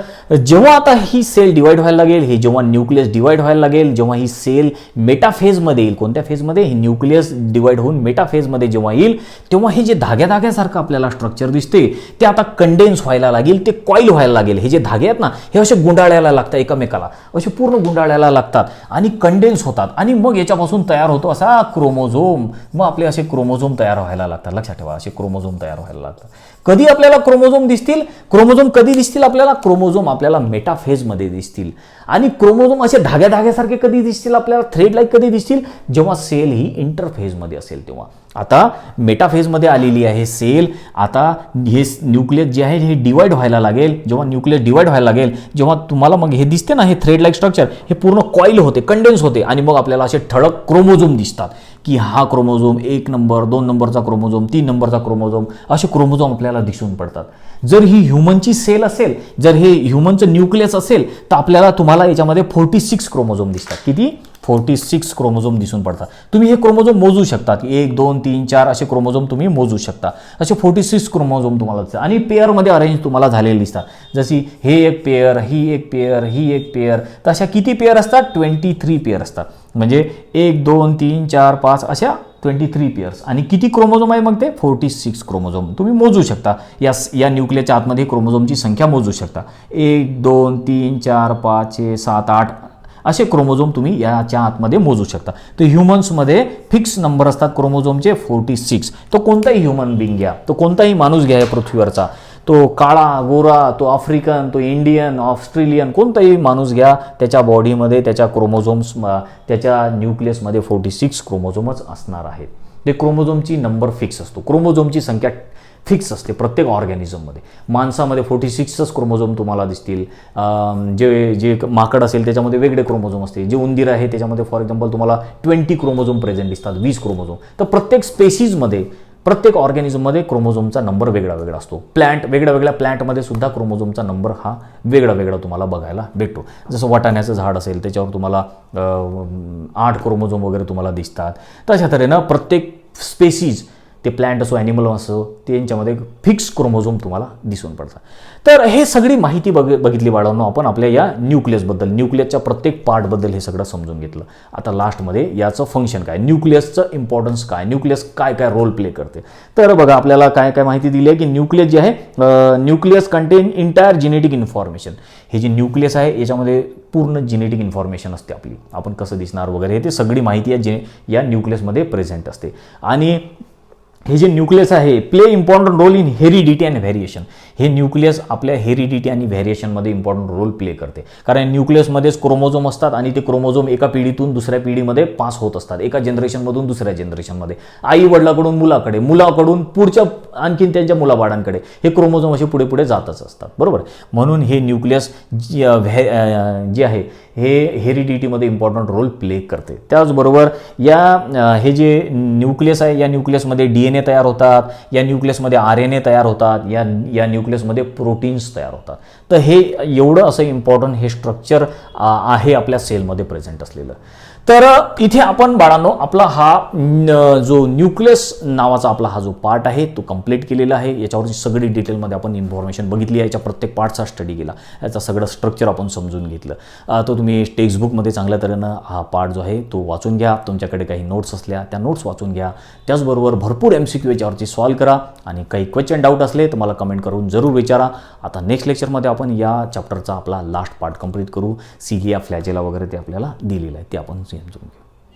जेव्हा आता ही सेल डिवाइड व्हायला लागेल, हे जेव्हा न्यूक्लियस डिवाइड व्हायला लागेल, जेव्हा ही सेल मेटाफेजमध्ये येईल, कोणत्या फेजमध्ये? हे न्यूक्लियस डिवाइड होऊन मेटाफेजमध्ये जेव्हा येईल, तेव्हा हे जे धाग्यासारखं आपल्याला स्ट्रक्चर दिसते ते आता कंडेन्स व्हायला लागेल, ते कॉईल व्हायला लागेल. हे जे धागे आहेत ना, हे असे गुंडाळायला लागतात एकमेकाला, असे पूर्ण गुंडाळायला लागतात आणि कंडेन्स होतात, आणि मग याच्यापासून तयार होतो असा क्रोमोझोम. मग आपले असे क्रोमोझोम तयार व्हायला लागतात. लक्षात ठेवा, असे क्रोमोझोम तयार व्हायला लागतात. कधी आपल्याला क्रोमोझोम दिसतील? क्रोमोझोम कधी दिसतील आपल्याला? क्रोमोझोम आपल्याला मेटाफेजमध्ये दिसतील. आणि क्रोमोझोम असे धाग्यासारखे कधी दिसतील आपल्याला? थ्रेड लाईक कधी दिसतील? जेव्हा सेल ही इंटरफेजमध्ये असेल तेव्हा. आता मेटाफेजमध्ये आलेली आहे सेल. आता हे न्यूक्लियस जे आहे हे डिवाइड व्हायला लागेल. जेव्हा न्यूक्लियस डिवाइड व्हायला लागेल, जेव्हा तुम्हाला मग हे दिसते ना, हे थ्रेड लाईक स्ट्रक्चर, हे पूर्ण कॉईल होते, कंडेन्स होते, आणि मग आपल्याला असे ठळक क्रोमोझोम दिसतात की हा क्रोमोझोम 1 नंबर, 2 नंबरचा क्रोमोझोम, 3 नंबरचा क्रोमोझोम, असे क्रोमोझोम आपल्याला दिसून पडतात. जर ही ह्युमनची सेल असेल, जर हे ह्युमनचं न्यूक्लियस असेल, तर तुम्हाला याच्यामध्ये 46 क्रोमोझोम दिसतात. किती? 46 क्रोमोझोम दिसून पडतात. तुम्ही हे क्रोमोझोम मोजू शकता, 1 2 3 4 असे क्रोमोझोम तुम्ही मोजू शकता. असे 46 क्रोमोझोम तुम्हाला दिसतात, आणि पेअरमध्ये अरेंज तुम्हाला झालेले दिसतात. जशी हे एक पेअर, ही एक पेअर, ही एक पेअर, तर अशा किती पेअर असतात? 23 पेअर असतात. म्हणजे 1 2 3 4 5 अशा 23 पेअर्स. आणि किती क्रोमोझोम आहे मग ते? 46 क्रोमोझोम तुम्ही मोजू शकता. या न्यूक्लियसच्या आतमध्ये क्रोमोझोमची संख्या मोजू शकता. 1 2 3 4 5 6 7 8 असे क्रोमोझोम तुम्ही याच्या आतमध्ये मोजू शकता. तर ह्युमन्समध्ये फिक्स नंबर असतात क्रोमोझोमचे 46. तो कोणताही ह्युमन बिंग घ्या, तो कोणताही माणूस घ्या या पृथ्वीवरचा, तो काळा गोरा, तो आफ्रिकन, तो इंडियन, ऑस्ट्रेलियन, कोणताही माणूस घ्या, त्याच्या बॉडीमध्ये त्याच्या क्रोमोझोम्स त्याच्या न्यूक्लियसमध्ये 46 क्रोमोझोमच असणार आहेत. ते क्रोमोझोमची नंबर फिक्स असतो, क्रोमोझोमची संख्या फिक्स असते प्रत्येक ऑर्गॅनिझममध्ये. माणसामध्ये 46च क्रोमोझोम तुम्हाला दिसतील. जे माकड असेल त्याच्यामध्ये वेगळे क्रोमोझोम असते. जे उंदीर आहे त्याच्यामध्ये फॉर एक्झाम्पल तुम्हाला 20 क्रोमोझोम प्रेझेंट दिसतात, 20 क्रोमोझोम. तर प्रत्येक स्पेसीजमध्ये, प्रत्येक ऑर्गॅनिझममध्ये क्रोमोझोमचा नंबर वेगळा वेगळा असतो. वेगळ्या प्लांटमध्ये सुद्धा क्रोमोझोमचा नंबर हा वेगळा तुम्हाला बघायला भेटतो. जसं वाटाण्याचं झाड असेल त्याच्यावर तुम्हाला 8 क्रोमोझोम वगैरे तुम्हाला दिसतात. तशा तऱ्हेनं प्रत्येक स्पेसीज, ते प्लांट असो ॲनिमल असो, त्यांच्यामध्ये फिक्स क्रोमोझोम तुम्हाला दिसून पडतात. तर हे सगळी माहिती बघितली बाळांनो आपण आपल्या या न्यूक्लियसबद्दल, न्यूक्लियसच्या प्रत्येक पार्टबद्दल हे सगळं समजून घेतलं. आता लास्टमध्ये याचं फंक्शन काय, न्यूक्लियसचं इम्पॉर्टन्स काय, न्यूक्लियस काय रोल प्ले करते. तर बघा आपल्याला काय माहिती दिली आहे की न्यूक्लियस जे आहे, nucleus content entire genetic information. हे जे न्यूक्लियस आहे याच्यामध्ये पूर्ण जेनेटिक इन्फॉर्मेशन असते आपली, आपण कसं दिसणार वगैरे, ते सगळी माहिती आहे जे या न्यूक्लियसमध्ये प्रेझेंट असते. आणि हे जे न्यूक्लियस आहे play important role in heredity and variation. हे न्यूक्लियस आपल्या हेरिडिटी आणि व्हेरिएशनमध्ये इम्पॉर्टंट रोल प्ले करते. कारण न्यूक्लियसमध्येच क्रोमोझोम असतात आणि ते क्रोमोझोम एका पिढीतून दुसऱ्या पिढीमध्ये पास होत असतात, एका जनरेशनमधून दुसऱ्या जनरेशनमध्ये, आई वडिलाकडून मुलाकडे, मुलाकडून पुढच्या आणखीन त्यांच्या मुलाबाळांकडे हे क्रोमोझोम असे पुढे जातच असतात, बरोबर. म्हणून हे न्यूक्लियस जे आहे हे हेरिडिटीमध्ये इम्पॉर्टंट रोल प्ले करते. त्याचबरोबर हे जे न्यूक्लियस आहे या न्यूक्लियसमध्ये DNA तयार होतात, या न्यूक्लियसमध्ये RNA तयार होतात, या न्यूक्लियसमध्ये प्रोटीन्स तयार होतात. तर हे एवढं असं इम्पॉर्टंट हे स्ट्रक्चर आहे आपल्या सेलमध्ये प्रेझेंट असलेलं. तर इथे आपण बाळांनो आपला हा जो न्यूक्लियस नावाचा आपला हा जो पार्ट आहे तो कंप्लीट केलेला आहे. याच्यावरची सगळी डिटेलमध्ये आपण इन्फॉर्मेशन बघितली आहे, याच्या प्रत्येक पार्टचा स्टडी केला, याचा सगळं स्ट्रक्चर आपण समजून घेतलं. तो तुम्ही टेक्स्टबुकमध्ये चांगल्या तऱ्हेनं हा पार्ट जो आहे तो वाचून घ्या. तुमच्याकडे काही नोट्स असल्या त्या नोट्स वाचून घ्या. त्याचबरोबर भरपूर MCQ याच्यावरची सॉल्व करा आणि काही क्वेश्चन डाऊट असले तर मला कमेंट करून जरूर विचारा. आता नेक्स्ट लेक्चरमध्ये आपण या चॅप्टरचा आपला लास्ट पार्ट कंप्लीट करू. सिलिया फ्लॅजेला वगैरे ते आपल्याला दिलेलं आहे, ते आपण समजून घेऊ.